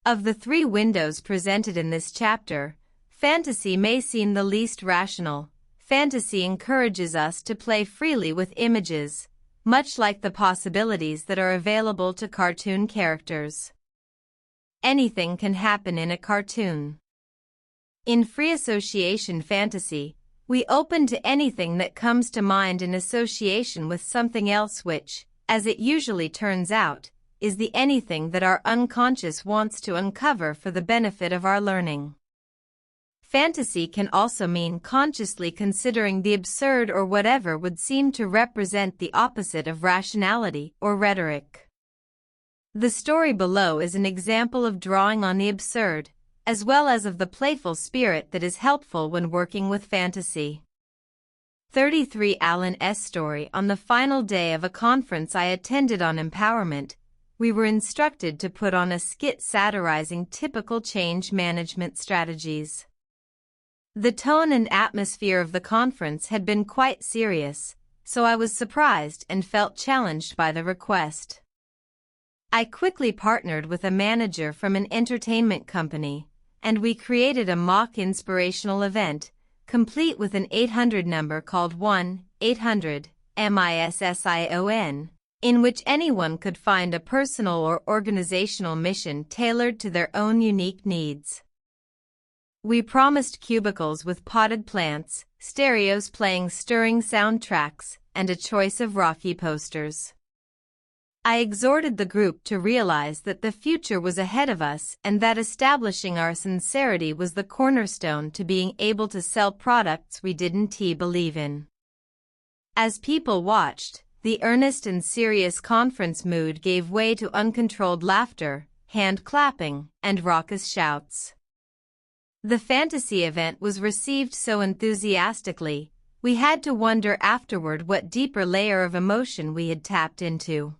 Of the three windows presented in this chapter, fantasy may seem the least rational. Fantasy encourages us to play freely with images, much like the possibilities that are available to cartoon characters. Anything can happen in a cartoon. In free association fantasy, we open to anything that comes to mind in association with something else which, as it usually turns out, is the anything that our unconscious wants to uncover for the benefit of our learning. Fantasy can also mean consciously considering the absurd or whatever would seem to represent the opposite of rationality or rhetoric. The story below is an example of drawing on the absurd, as well as of the playful spirit that is helpful when working with fantasy. 33 Alan S. story. On the final day of a conference I attended on empowerment, we were instructed to put on a skit satirizing typical change management strategies. The tone and atmosphere of the conference had been quite serious, so I was surprised and felt challenged by the request. I quickly partnered with a manager from an entertainment company, and we created a mock inspirational event, complete with an 800 number called 1-800-MISSION, in which anyone could find a personal or organizational mission tailored to their own unique needs. We promised cubicles with potted plants, stereos playing stirring soundtracks, and a choice of Rocky posters. I exhorted the group to realize that the future was ahead of us and that establishing our sincerity was the cornerstone to being able to sell products we didn't believe in. As people watched, the earnest and serious conference mood gave way to uncontrolled laughter, hand clapping, and raucous shouts. The fantasy event was received so enthusiastically, we had to wonder afterward what deeper layer of emotion we had tapped into.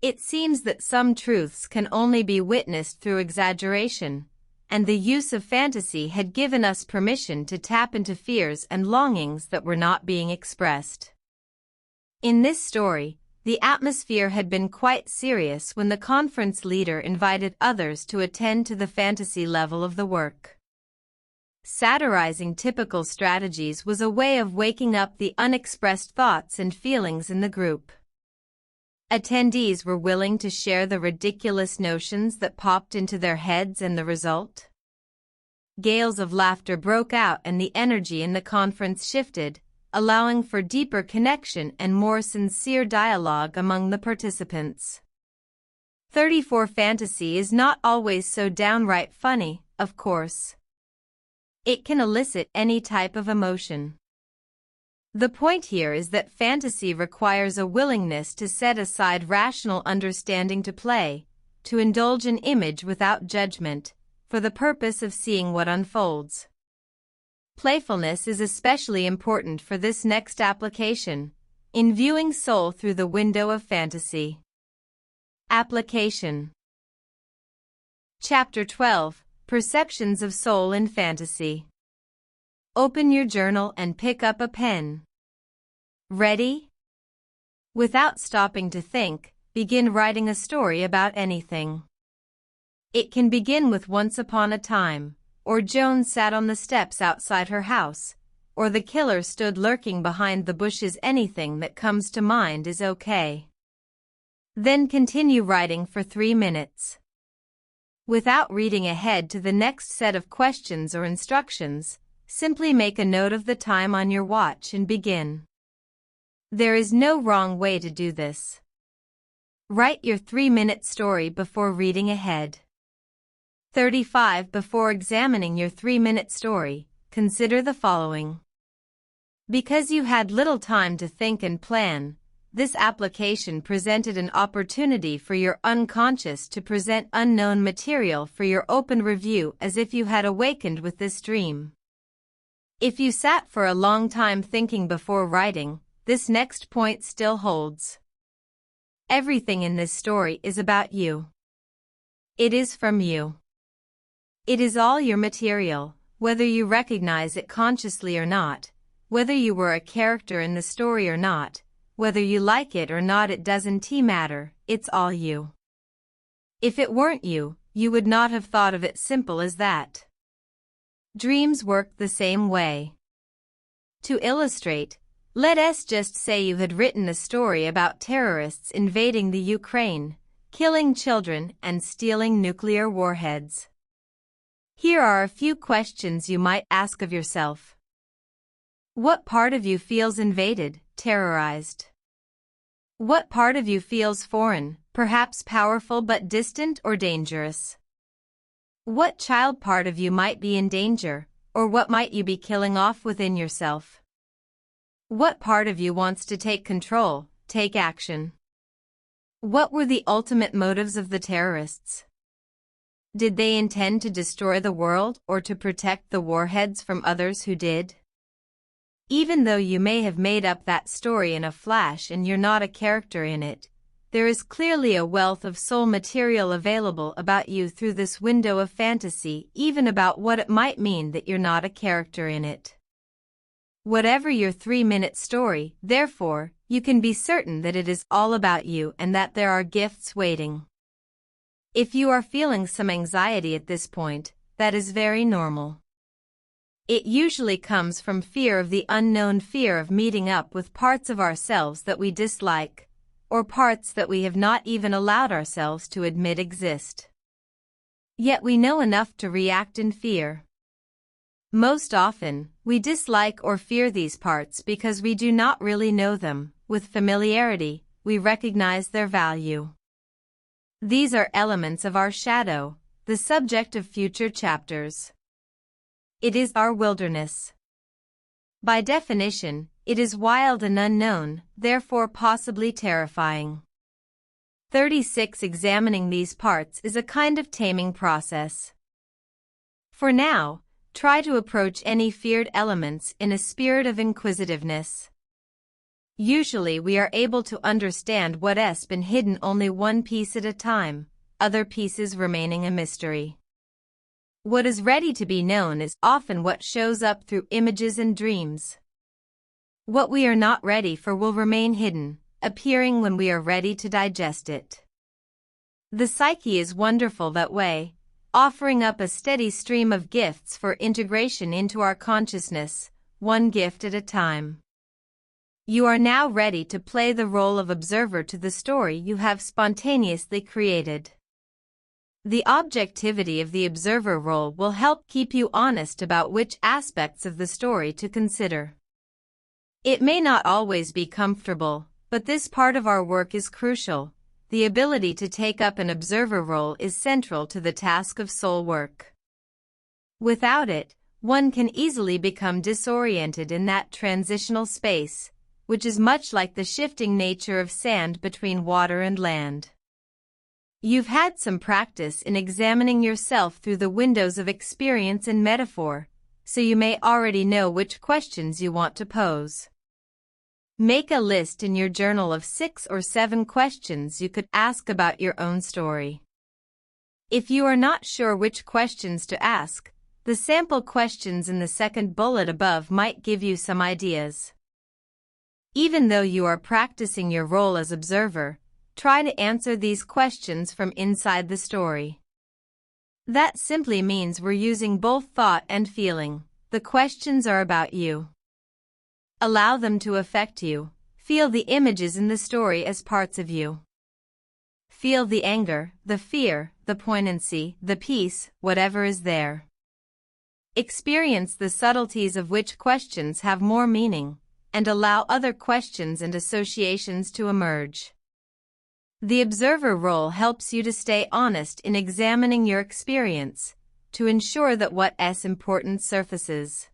It seems that some truths can only be witnessed through exaggeration, and the use of fantasy had given us permission to tap into fears and longings that were not being expressed. In this story, the atmosphere had been quite serious when the conference leader invited others to attend to the fantasy level of the work. Satirizing typical strategies was a way of waking up the unexpressed thoughts and feelings in the group. Attendees were willing to share the ridiculous notions that popped into their heads, and the result? Gales of laughter broke out and the energy in the conference shifted, allowing for deeper connection and more sincere dialogue among the participants. 34 Fantasy is not always so downright funny, of course. It can elicit any type of emotion. The point here is that fantasy requires a willingness to set aside rational understanding to play, to indulge an image without judgment, for the purpose of seeing what unfolds. Playfulness is especially important for this next application, in viewing soul through the window of fantasy. Application. Chapter 12, Perceptions of Soul in Fantasy. Open your journal and pick up a pen. Ready? Without stopping to think, begin writing a story about anything. It can begin with once upon a time, or Joan sat on the steps outside her house, or the killer stood lurking behind the bushes. Anything that comes to mind is okay. Then continue writing for 3 minutes. Without reading ahead to the next set of questions or instructions, simply make a note of the time on your watch and begin. There is no wrong way to do this. Write your 3-minute story before reading ahead. 35 Before examining your 3-minute story, consider the following. Because you had little time to think and plan, this application presented an opportunity for your unconscious to present unknown material for your open review as if you had awakened with this dream. If you sat for a long time thinking before writing, this next point still holds. Everything in this story is about you. It is from you. It is all your material, whether you recognize it consciously or not, whether you were a character in the story or not, whether you like it or not, it doesn't matter, it's all you. If it weren't you, you would not have thought of it. Simple as that. Dreams work the same way. To illustrate, let us just say you had written a story about terrorists invading the Ukraine, killing children and stealing nuclear warheads. Here are a few questions you might ask of yourself. What part of you feels invaded, terrorized? What part of you feels foreign, perhaps powerful but distant or dangerous? What child part of you might be in danger, or what might you be killing off within yourself? What part of you wants to take control, take action? What were the ultimate motives of the terrorists? Did they intend to destroy the world or to protect the warheads from others who did? Even though you may have made up that story in a flash and you're not a character in it, there is clearly a wealth of soul material available about you through this window of fantasy, even about what it might mean that you're not a character in it. Whatever your 3-minute story, therefore, you can be certain that it is all about you and that there are gifts waiting. If you are feeling some anxiety at this point, that is very normal. It usually comes from fear of the unknown, fear of meeting up with parts of ourselves that we dislike, or parts that we have not even allowed ourselves to admit exist. Yet we know enough to react in fear. Most often, we dislike or fear these parts because we do not really know them. With familiarity, we recognize their value. These are elements of our shadow, the subject of future chapters. It is our wilderness. By definition, it is wild and unknown, therefore possibly terrifying. 36 Examining these parts is a kind of taming process. For now, try to approach any feared elements in a spirit of inquisitiveness. Usually we are able to understand what has been hidden only one piece at a time, other pieces remaining a mystery. What is ready to be known is often what shows up through images and dreams. What we are not ready for will remain hidden, appearing when we are ready to digest it. The psyche is wonderful that way, offering up a steady stream of gifts for integration into our consciousness, one gift at a time. You are now ready to play the role of observer to the story you have spontaneously created. The objectivity of the observer role will help keep you honest about which aspects of the story to consider. It may not always be comfortable, but this part of our work is crucial. The ability to take up an observer role is central to the task of soul work. Without it, one can easily become disoriented in that transitional space, which is much like the shifting nature of sand between water and land. You've had some practice in examining yourself through the windows of experience and metaphor, so you may already know which questions you want to pose. Make a list in your journal of 6 or 7 questions you could ask about your own story. If you are not sure which questions to ask, the sample questions in the second bullet above might give you some ideas. Even though you are practicing your role as observer, try to answer these questions from inside the story. That simply means we're using both thought and feeling. The questions are about you. Allow them to affect you. Feel the images in the story as parts of you. Feel the anger, the fear, the poignancy, the peace, whatever is there. Experience the subtleties of which questions have more meaning, and allow other questions and associations to emerge. The observer role helps you to stay honest in examining your experience, to ensure that what's important surfaces.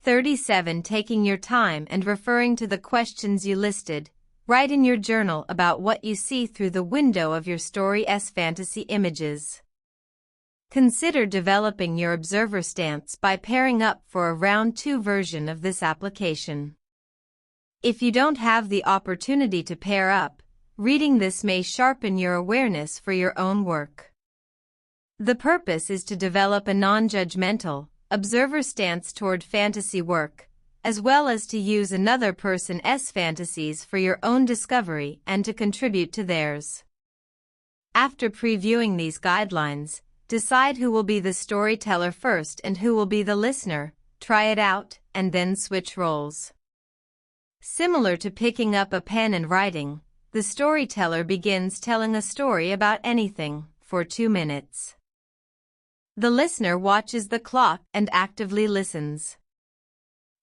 37. Taking your time and referring to the questions you listed, write in your journal about what you see through the window of your story's fantasy images. Consider developing your observer stance by pairing up for a round 2 version of this application. If you don't have the opportunity to pair up, reading this may sharpen your awareness for your own work. The purpose is to develop a non-judgmental, observer stance toward fantasy work, as well as to use another person's fantasies for your own discovery and to contribute to theirs. After previewing these guidelines, decide who will be the storyteller first and who will be the listener, try it out, and then switch roles. Similar to picking up a pen and writing, the storyteller begins telling a story about anything for 2 minutes. The listener watches the clock and actively listens.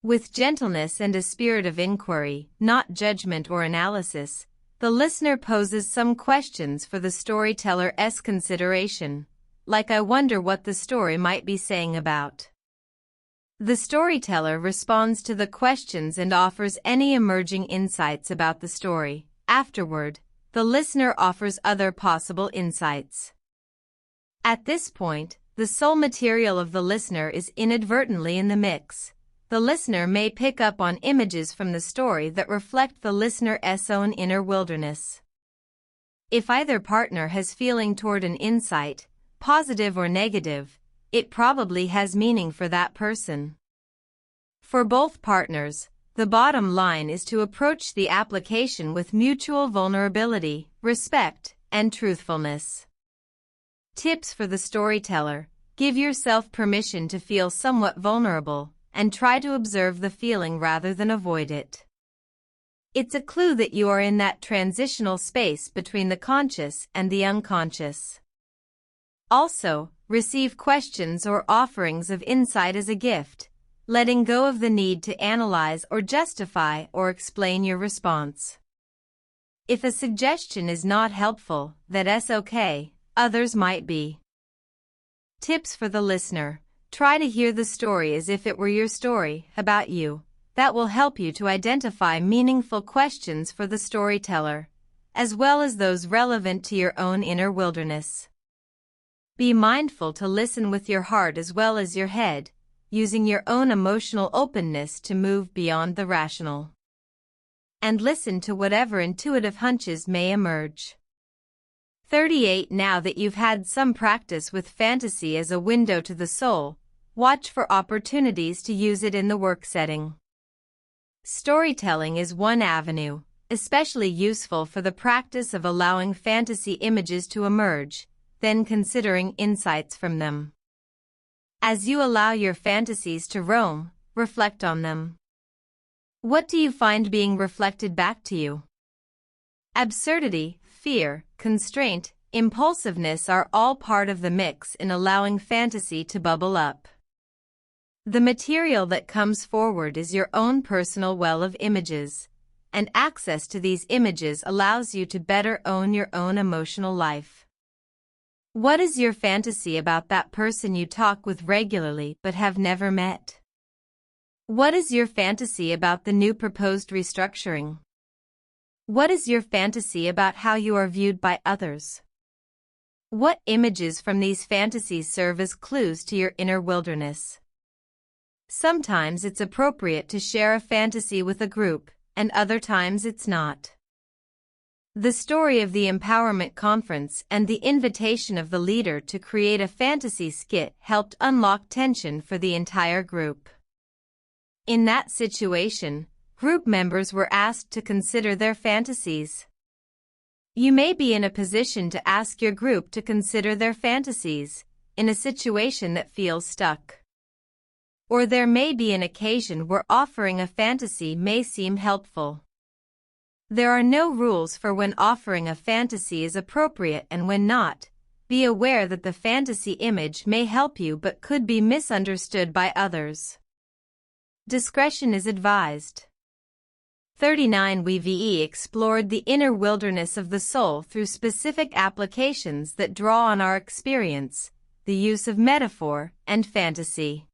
With gentleness and a spirit of inquiry, not judgment or analysis, the listener poses some questions for the storyteller's consideration, like I wonder what the story might be saying about. The storyteller responds to the questions and offers any emerging insights about the story. Afterward, the listener offers other possible insights. At this point, the soul material of the listener is inadvertently in the mix. The listener may pick up on images from the story that reflect the listener's own inner wilderness. If either partner has feeling toward an insight, positive or negative, it probably has meaning for that person. For both partners, the bottom line is to approach the application with mutual vulnerability, respect, and truthfulness. Tips for the storyteller: give yourself permission to feel somewhat vulnerable, and try to observe the feeling rather than avoid it. It's a clue that you are in that transitional space between the conscious and the unconscious. Also, receive questions or offerings of insight as a gift, letting go of the need to analyze or justify or explain your response. If a suggestion is not helpful, that's okay, others might be. Tips for the listener: try to hear the story as if it were your story, about you. That will help you to identify meaningful questions for the storyteller, as well as those relevant to your own inner wilderness. Be mindful to listen with your heart as well as your head, using your own emotional openness to move beyond the rational. And listen to whatever intuitive hunches may emerge. 38. Now that you've had some practice with fantasy as a window to the soul, watch for opportunities to use it in the work setting. Storytelling is one avenue, especially useful for the practice of allowing fantasy images to emerge, then considering insights from them. As you allow your fantasies to roam, reflect on them. What do you find being reflected back to you? Absurdity, fear, constraint, impulsiveness are all part of the mix in allowing fantasy to bubble up. The material that comes forward is your own personal well of images, and access to these images allows you to better own your own emotional life. What is your fantasy about that person you talk with regularly but have never met? What is your fantasy about the new proposed restructuring? What is your fantasy about how you are viewed by others? What images from these fantasies serve as clues to your inner wilderness? Sometimes it's appropriate to share a fantasy with a group, and other times it's not. The story of the Empowerment Conference and the invitation of the leader to create a fantasy skit helped unlock tension for the entire group. In that situation, group members were asked to consider their fantasies. You may be in a position to ask your group to consider their fantasies in a situation that feels stuck. Or there may be an occasion where offering a fantasy may seem helpful. There are no rules for when offering a fantasy is appropriate and when not. Be aware that the fantasy image may help you but could be misunderstood by others. Discretion is advised. 39 WVE explored the inner wilderness of the soul through specific applications that draw on our experience, the use of metaphor, and fantasy.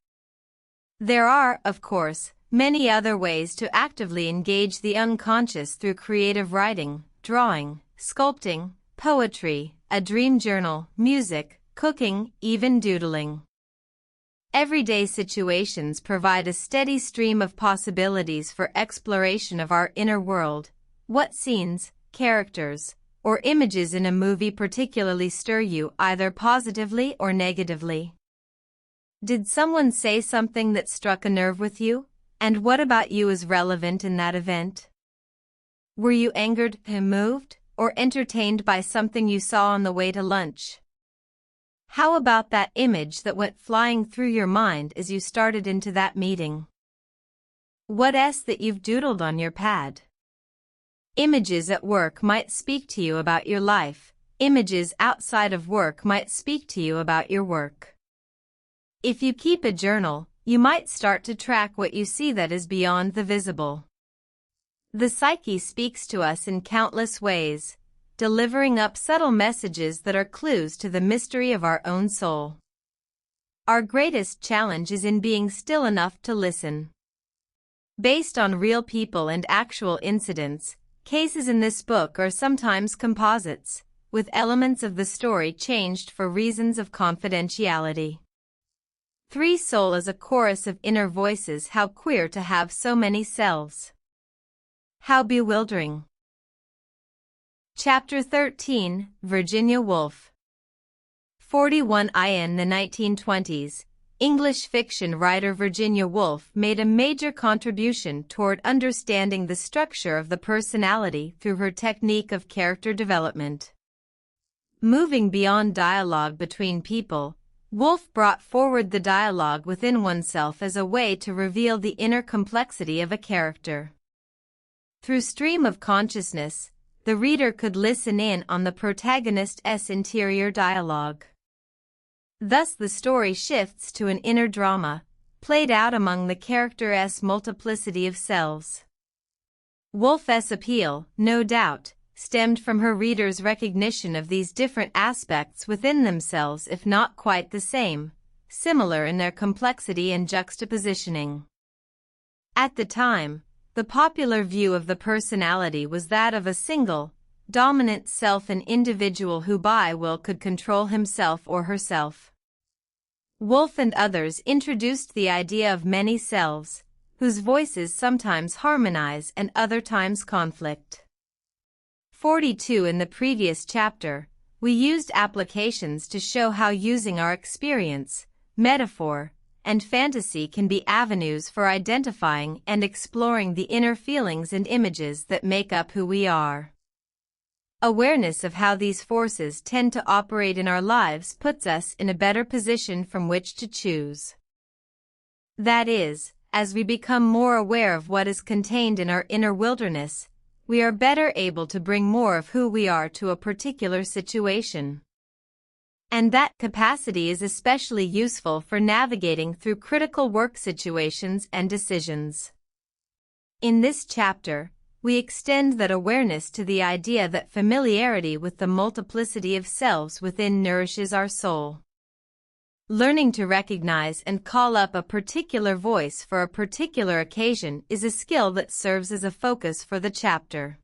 There are, of course, many other ways to actively engage the unconscious through creative writing, drawing, sculpting, poetry, a dream journal, music, cooking, even doodling. Everyday situations provide a steady stream of possibilities for exploration of our inner world. What scenes, characters, or images in a movie particularly stir you either positively or negatively? Did someone say something that struck a nerve with you? And what about you is relevant in that event? Were you angered, moved, or entertained by something you saw on the way to lunch? How about that image that went flying through your mind as you started into that meeting? What's that you've doodled on your pad? Images at work might speak to you about your life. Images outside of work might speak to you about your work. If you keep a journal, you might start to track what you see that is beyond the visible. The psyche speaks to us in countless ways, delivering up subtle messages that are clues to the mystery of our own soul. Our greatest challenge is in being still enough to listen. Based on real people and actual incidents, cases in this book are sometimes composites, with elements of the story changed for reasons of confidentiality. 3 Soul is a chorus of inner voices. How queer to have so many selves. How bewildering. Chapter 13, Virginia Woolf. 41 In the 1920s, English fiction writer Virginia Woolf made a major contribution toward understanding the structure of the personality through her technique of character development. Moving beyond dialogue between people, Woolf brought forward the dialogue within oneself as a way to reveal the inner complexity of a character. Through stream of consciousness, the reader could listen in on the protagonist's interior dialogue. Thus the story shifts to an inner drama, played out among the character's multiplicity of selves. Woolf's appeal, no doubt, stemmed from her readers' recognition of these different aspects within themselves, if not quite the same, similar in their complexity and juxtapositioning. At the time, the popular view of the personality was that of a single, dominant self, an individual who by will could control himself or herself. Woolf and others introduced the idea of many selves, whose voices sometimes harmonize and other times conflict. 42 In the previous chapter, we used applications to show how using our experience, metaphor, and fantasy can be avenues for identifying and exploring the inner feelings and images that make up who we are. Awareness of how these forces tend to operate in our lives puts us in a better position from which to choose. That is, as we become more aware of what is contained in our inner wilderness, we are better able to bring more of who we are to a particular situation. And that capacity is especially useful for navigating through critical work situations and decisions. In this chapter, we extend that awareness to the idea that familiarity with the multiplicity of selves within nourishes our soul. Learning to recognize and call up a particular voice for a particular occasion is a skill that serves as a focus for the chapter.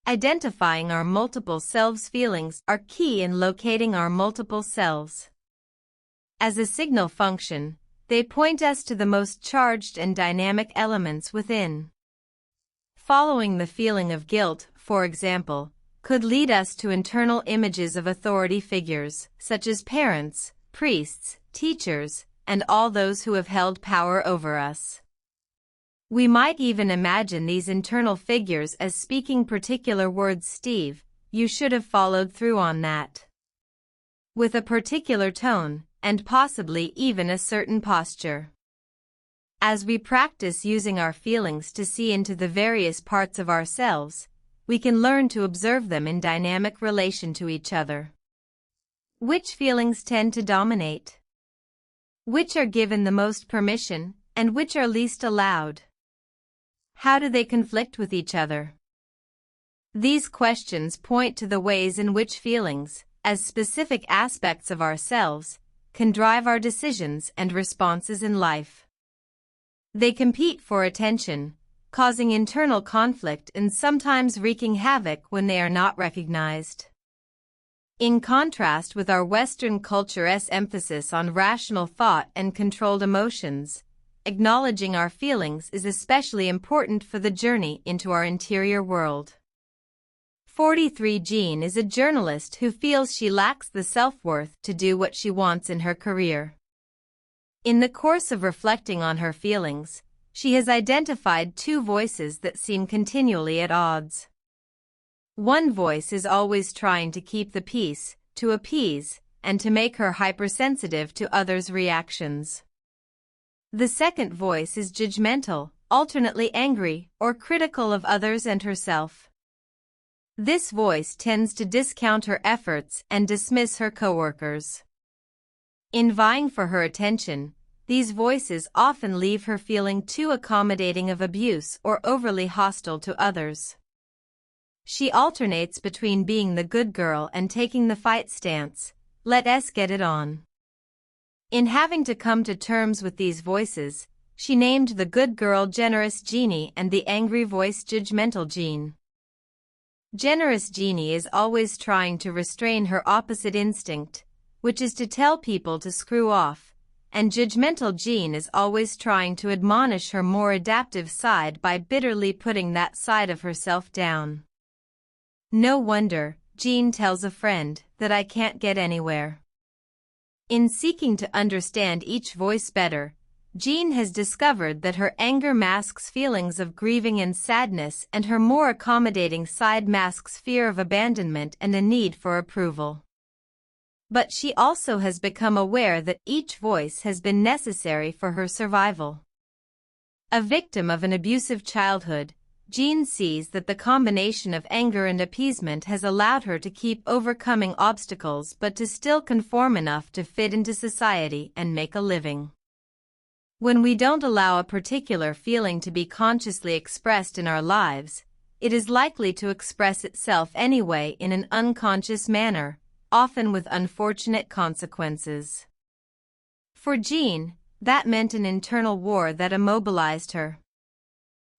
Identifying our multiple selves feelings are key in locating our multiple selves. As a signal function, they point us to the most charged and dynamic elements within. Following the feeling of guilt, for example, could lead us to internal images of authority figures, such as parents, priests, teachers, and all those who have held power over us. We might even imagine these internal figures as speaking particular words: "Steve, you should have followed through on that," with a particular tone, and possibly even a certain posture. As we practice using our feelings to see into the various parts of ourselves, we can learn to observe them in dynamic relation to each other. Which feelings tend to dominate? Which are given the most permission, and which are least allowed? How do they conflict with each other? These questions point to the ways in which feelings, as specific aspects of ourselves, can drive our decisions and responses in life. They compete for attention, causing internal conflict and sometimes wreaking havoc when they are not recognized. In contrast with our Western culture's emphasis on rational thought and controlled emotions, acknowledging our feelings is especially important for the journey into our interior world. 43 Jean is a journalist who feels she lacks the self-worth to do what she wants in her career. In the course of reflecting on her feelings, she has identified two voices that seem continually at odds. One voice is always trying to keep the peace, to appease, and to make her hypersensitive to others' reactions. The second voice is judgmental, alternately angry or critical of others and herself. This voice tends to discount her efforts and dismiss her coworkers. In vying for her attention, these voices often leave her feeling too accommodating of abuse or overly hostile to others. She alternates between being the good girl and taking the fight stance, "let us get it on." In having to come to terms with these voices, she named the good girl Generous Jeannie and the angry voice Judgmental Jean. Generous Jeannie is always trying to restrain her opposite instinct, which is to tell people to screw off, and Judgmental Jean is always trying to admonish her more adaptive side by bitterly putting that side of herself down. No wonder, Jean tells a friend, that I can't get anywhere. In seeking to understand each voice better, Jean has discovered that her anger masks feelings of grieving and sadness, and her more accommodating side masks fear of abandonment and a need for approval. But she also has become aware that each voice has been necessary for her survival. A victim of an abusive childhood, Jean sees that the combination of anger and appeasement has allowed her to keep overcoming obstacles but to still conform enough to fit into society and make a living. When we don't allow a particular feeling to be consciously expressed in our lives, it is likely to express itself anyway in an unconscious manner, often with unfortunate consequences. For Jean, that meant an internal war that immobilized her.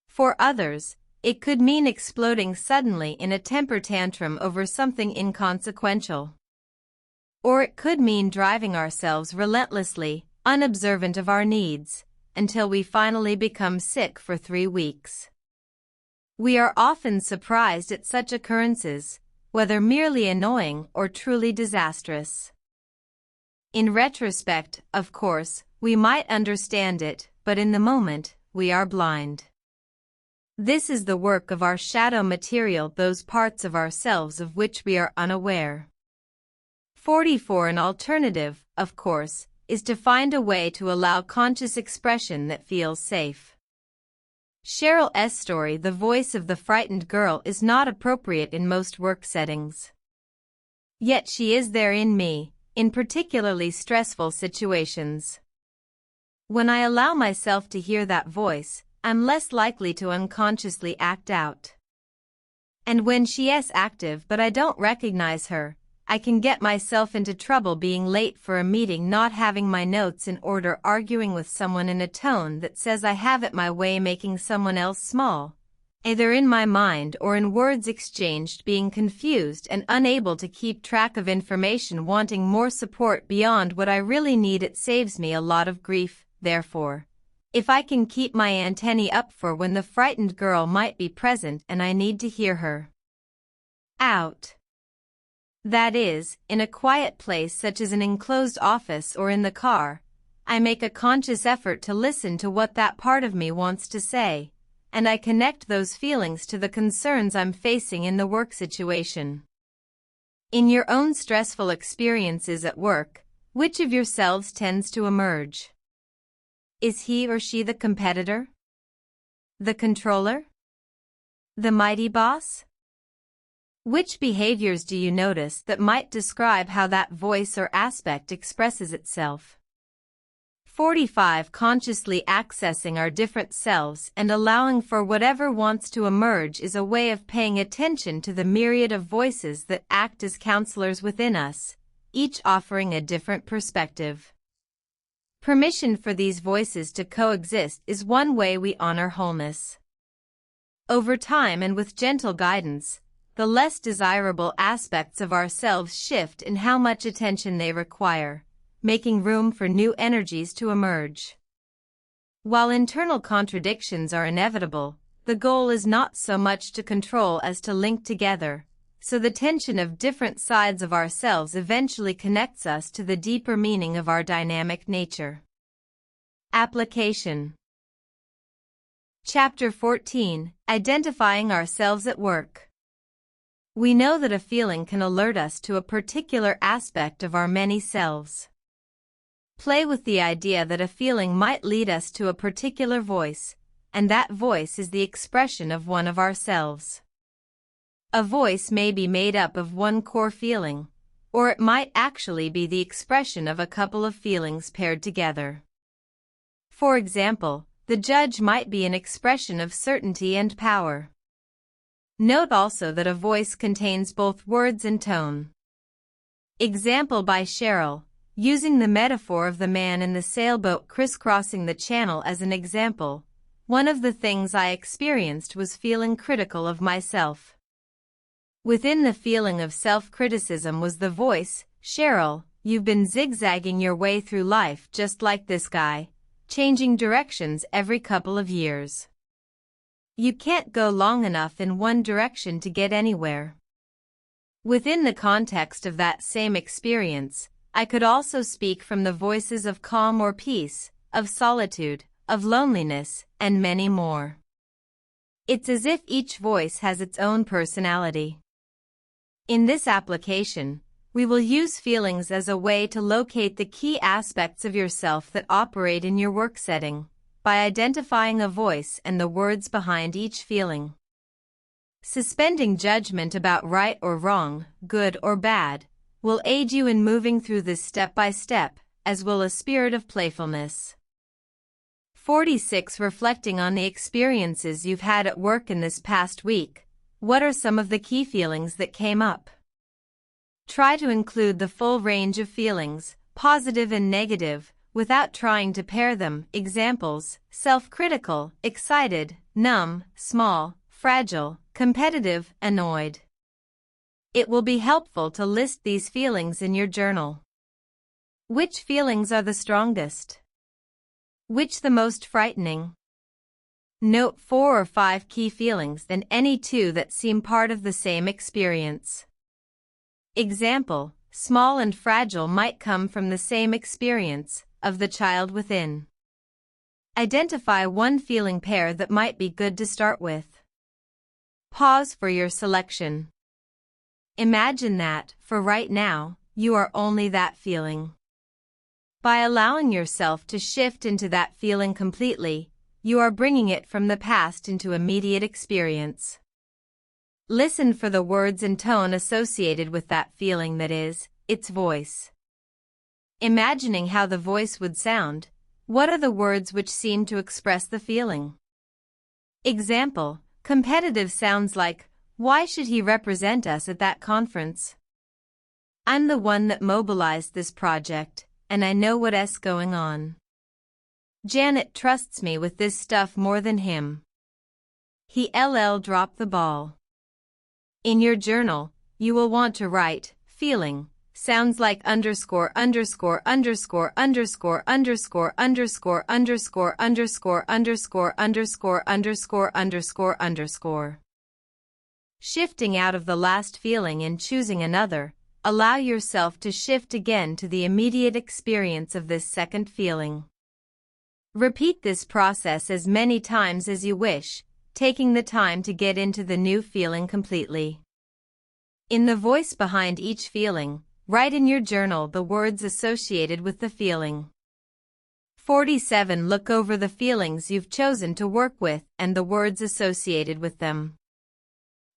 For others, it could mean exploding suddenly in a temper tantrum over something inconsequential. Or it could mean driving ourselves relentlessly, unobservant of our needs, until we finally become sick for 3 weeks. We are often surprised at such occurrences, whether merely annoying or truly disastrous. In retrospect, of course, we might understand it, but in the moment, we are blind. This is the work of our shadow material, those parts of ourselves of which we are unaware. 44 An alternative, of course, is to find a way to allow conscious expression that feels safe. Cheryl S. story The voice of the frightened girl is not appropriate in most work settings. Yet she is there in me, in particularly stressful situations. When I allow myself to hear that voice, I'm less likely to unconsciously act out. And when she is active but I don't recognize her, I can get myself into trouble being late for a meeting, not having my notes in order, arguing with someone in a tone that says I have it my way, making someone else small, either in my mind or in words exchanged, being confused and unable to keep track of information, wanting more support beyond what I really need. It saves me a lot of grief, therefore. If I can keep my antennae up for when the frightened girl might be present and I need to hear her out. That is, in a quiet place such as an enclosed office or in the car, I make a conscious effort to listen to what that part of me wants to say, and I connect those feelings to the concerns I'm facing in the work situation. In your own stressful experiences at work, which of yourselves tends to emerge? Is he or she the competitor? The controller? The mighty boss? Which behaviors do you notice that might describe how that voice or aspect expresses itself? 45. Consciously accessing our different selves and allowing for whatever wants to emerge is a way of paying attention to the myriad of voices that act as counselors within us, each offering a different perspective. Permission for these voices to coexist is one way we honor wholeness. Over time and with gentle guidance, the less desirable aspects of ourselves shift in how much attention they require, making room for new energies to emerge. While internal contradictions are inevitable, the goal is not so much to control as to link together, so the tension of different sides of ourselves eventually connects us to the deeper meaning of our dynamic nature. Application. Chapter 14. Identifying ourselves at work. We know that a feeling can alert us to a particular aspect of our many selves. Play with the idea that a feeling might lead us to a particular voice, and that voice is the expression of one of ourselves. A voice may be made up of one core feeling, or it might actually be the expression of a couple of feelings paired together. For example, the judge might be an expression of certainty and power. Note also that a voice contains both words and tone. Example by Cheryl, using the metaphor of the man in the sailboat crisscrossing the channel as an example. One of the things I experienced was feeling critical of myself. Within the feeling of self-criticism was the voice, Cheryl, you've been zigzagging your way through life just like this guy, changing directions every couple of years. You can't go long enough in one direction to get anywhere. Within the context of that same experience, I could also speak from the voices of calm or peace, of solitude, of loneliness, and many more. It's as if each voice has its own personality. In this application, we will use feelings as a way to locate the key aspects of yourself that operate in your work setting, by identifying a voice and the words behind each feeling. Suspending judgment about right or wrong, good or bad, will aid you in moving through this step by step, as will a spirit of playfulness. 46. Reflecting on the experiences you've had at work in this past week, what are some of the key feelings that came up? Try to include the full range of feelings, positive and negative, without trying to pair them. Examples: self-critical, excited, numb, small, fragile, competitive, annoyed. It will be helpful to list these feelings in your journal. Which feelings are the strongest? Which the most frightening? Note 4 or 5 key feelings and any 2 that seem part of the same experience. Example: small and fragile might come from the same experience, of the child within. Identify one feeling pair that might be good to start with. Pause for your selection. Imagine that, for right now, you are only that feeling. By allowing yourself to shift into that feeling completely, you are bringing it from the past into immediate experience. Listen for the words and tone associated with that feeling, that is, its voice. Imagining how the voice would sound, what are the words which seem to express the feeling? Example, competitive sounds like, "Why should he represent us at that conference? I'm the one that mobilized this project, and I know what's going on. Janet trusts me with this stuff more than him. He dropped the ball." In your journal, you will want to write, feeling, sounds like underscore underscore underscore underscore underscore underscore underscore underscore underscore underscore underscore underscore underscore. Shifting out of the last feeling and choosing another, allow yourself to shift again to the immediate experience of this second feeling. Repeat this process as many times as you wish, taking the time to get into the new feeling completely. In the voice behind each feeling, write in your journal the words associated with the feeling. 47. Look over the feelings you've chosen to work with and the words associated with them.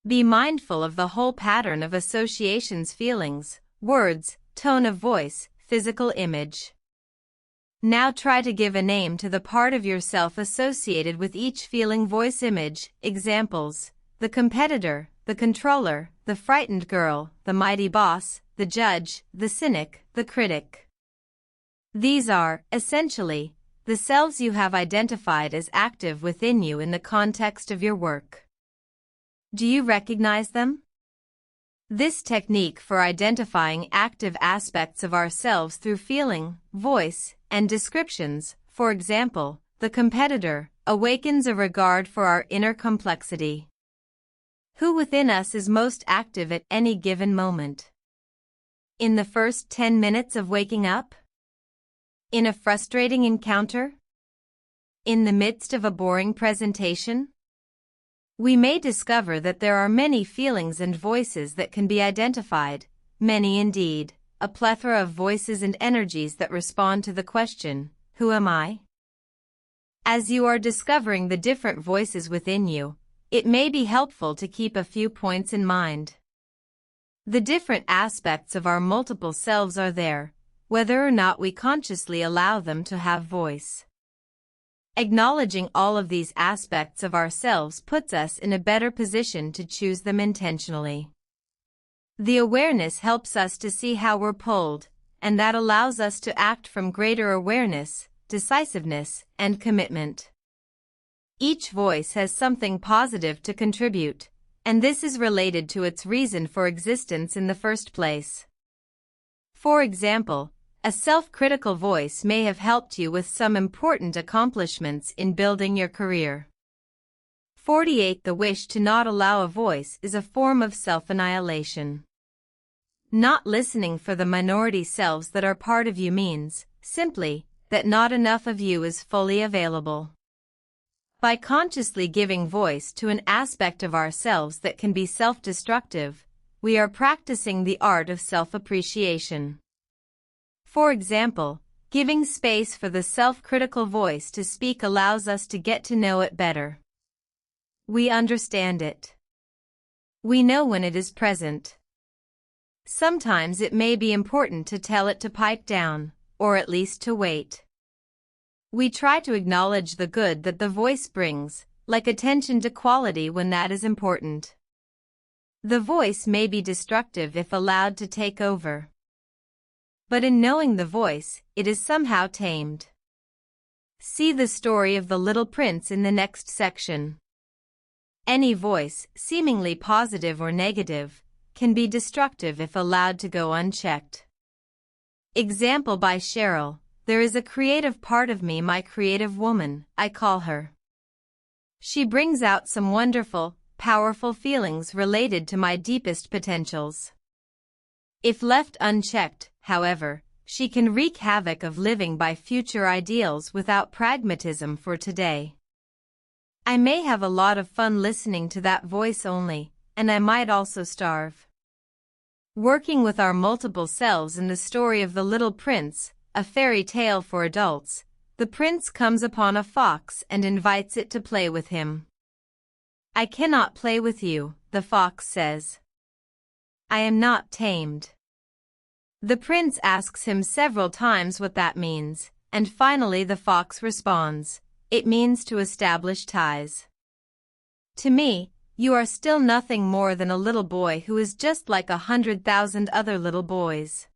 Be mindful of the whole pattern of associations: feelings, words, tone of voice, physical image. Now try to give a name to the part of yourself associated with each feeling, voice, image. Examples: the competitor, the controller, the frightened girl, the mighty boss, the judge, the cynic, the critic. These are, essentially, the selves you have identified as active within you in the context of your work. Do you recognize them? This technique for identifying active aspects of ourselves through feeling, voice, and descriptions, for example, the competitor, awakens a regard for our inner complexity. Who within us is most active at any given moment? In the first 10 minutes of waking up? In a frustrating encounter? In the midst of a boring presentation? We may discover that there are many feelings and voices that can be identified, many indeed, a plethora of voices and energies that respond to the question, "Who am I?" As you are discovering the different voices within you, it may be helpful to keep a few points in mind. The different aspects of our multiple selves are there, whether or not we consciously allow them to have voice. Acknowledging all of these aspects of ourselves puts us in a better position to choose them intentionally. The awareness helps us to see how we're pulled, and that allows us to act from greater awareness, decisiveness, and commitment. Each voice has something positive to contribute, and this is related to its reason for existence in the first place. For example, a self-critical voice may have helped you with some important accomplishments in building your career. 48. The wish to not allow a voice is a form of self-annihilation. Not listening for the minority selves that are part of you means, simply, that not enough of you is fully available. By consciously giving voice to an aspect of ourselves that can be self-destructive, we are practicing the art of self-appreciation. For example, giving space for the self-critical voice to speak allows us to get to know it better. We understand it. We know when it is present. Sometimes it may be important to tell it to pipe down, or at least to wait. We try to acknowledge the good that the voice brings, like attention to quality when that is important. The voice may be destructive if allowed to take over. But in knowing the voice, it is somehow tamed. See the story of the Little Prince in the next section. Any voice, seemingly positive or negative, can be destructive if allowed to go unchecked. Example by Cheryl. There is a creative part of me, my creative woman, I call her. She brings out some wonderful, powerful feelings related to my deepest potentials. If left unchecked, however, she can wreak havoc of living by future ideals without pragmatism for today. I may have a lot of fun listening to that voice only, and I might also starve. Working with our multiple selves in the story of the Little Prince, a fairy tale for adults, the prince comes upon a fox and invites it to play with him. I cannot play with you, the fox says. I am not tamed. The prince asks him several times what that means, and finally the fox responds, "It means to establish ties. To me, you are still nothing more than a little boy who is just like 100,000 other little boys.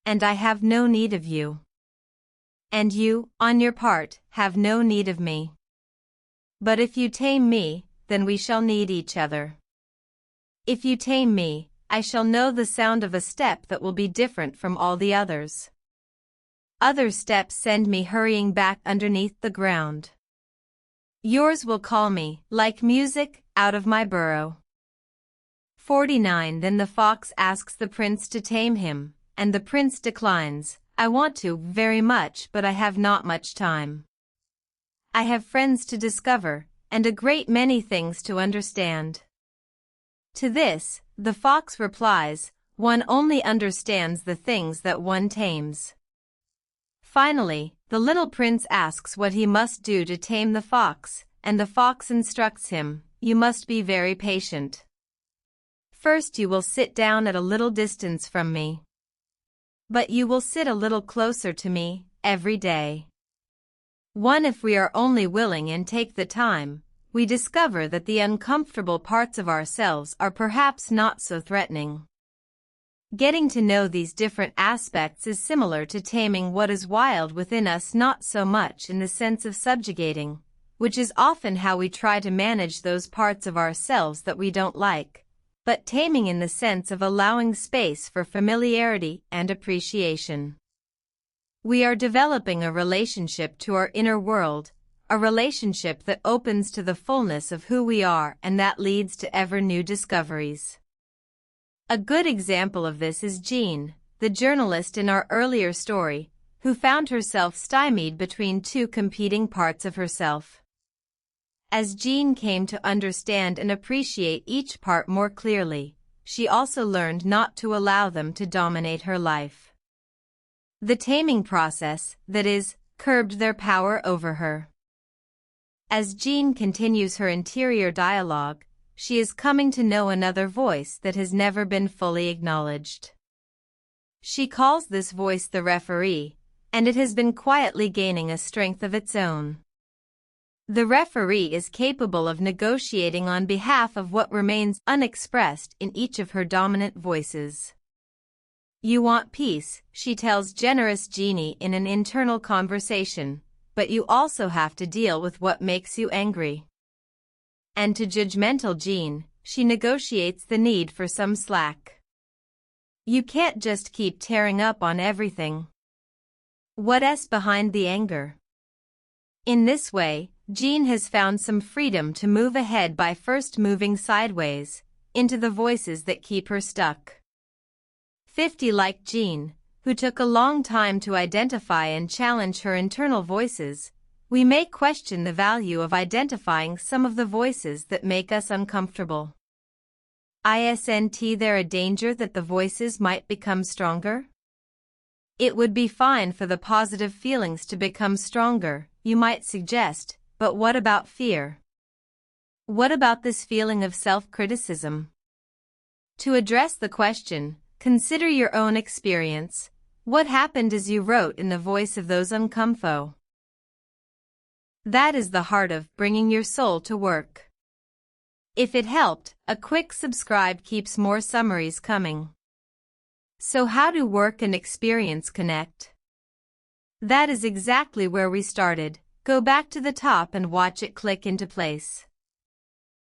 And I have no need of you. And you, on your part, have no need of me. But if you tame me, then we shall need each other. If you tame me, I shall know the sound of a step that will be different from all the others. Other steps send me hurrying back underneath the ground. Yours will call me, like music, out of my burrow." 49 Then the fox asks the prince to tame him, and the prince declines, "I want to very much, but I have not much time. I have friends to discover, and a great many things to understand." To this, the fox replies, "One only understands the things that one tames." Finally, the little prince asks what he must do to tame the fox, and the fox instructs him, "You must be very patient. First you will sit down at a little distance from me. But you will sit a little closer to me, every day. If we are only willing and take the time, we discover that the uncomfortable parts of ourselves are perhaps not so threatening." Getting to know these different aspects is similar to taming what is wild within us, not so much in the sense of subjugating, which is often how we try to manage those parts of ourselves that we don't like, but taming in the sense of allowing space for familiarity and appreciation. We are developing a relationship to our inner world, a relationship that opens to the fullness of who we are and that leads to ever new discoveries. A good example of this is Jean, the journalist in our earlier story, who found herself stymied between two competing parts of herself. As Jean came to understand and appreciate each part more clearly, she also learned not to allow them to dominate her life. The taming process, that is, curbed their power over her. As Jean continues her interior dialogue, she is coming to know another voice that has never been fully acknowledged. She calls this voice the referee, and it has been quietly gaining a strength of its own. The referee is capable of negotiating on behalf of what remains unexpressed in each of her dominant voices. "You want peace," she tells generous Jeannie in an internal conversation, "but you also have to deal with what makes you angry." And to judgmental Jean, she negotiates the need for some slack. "You can't just keep tearing up on everything. What's behind the anger?" In this way, Jean has found some freedom to move ahead by first moving sideways, into the voices that keep her stuck. 50 Like Jean, who took a long time to identify and challenge her internal voices, we may question the value of identifying some of the voices that make us uncomfortable. Isn't there a danger that the voices might become stronger? It would be fine for the positive feelings to become stronger, you might suggest, but what about fear? What about this feeling of self-criticism? To address the question, consider your own experience. What happened as you wrote in the voice of those uncomfo? That is the heart of bringing your soul to work. If it helped, a quick subscribe keeps more summaries coming. So how do work and experience connect? That is exactly where we started. Go back to the top and watch it click into place.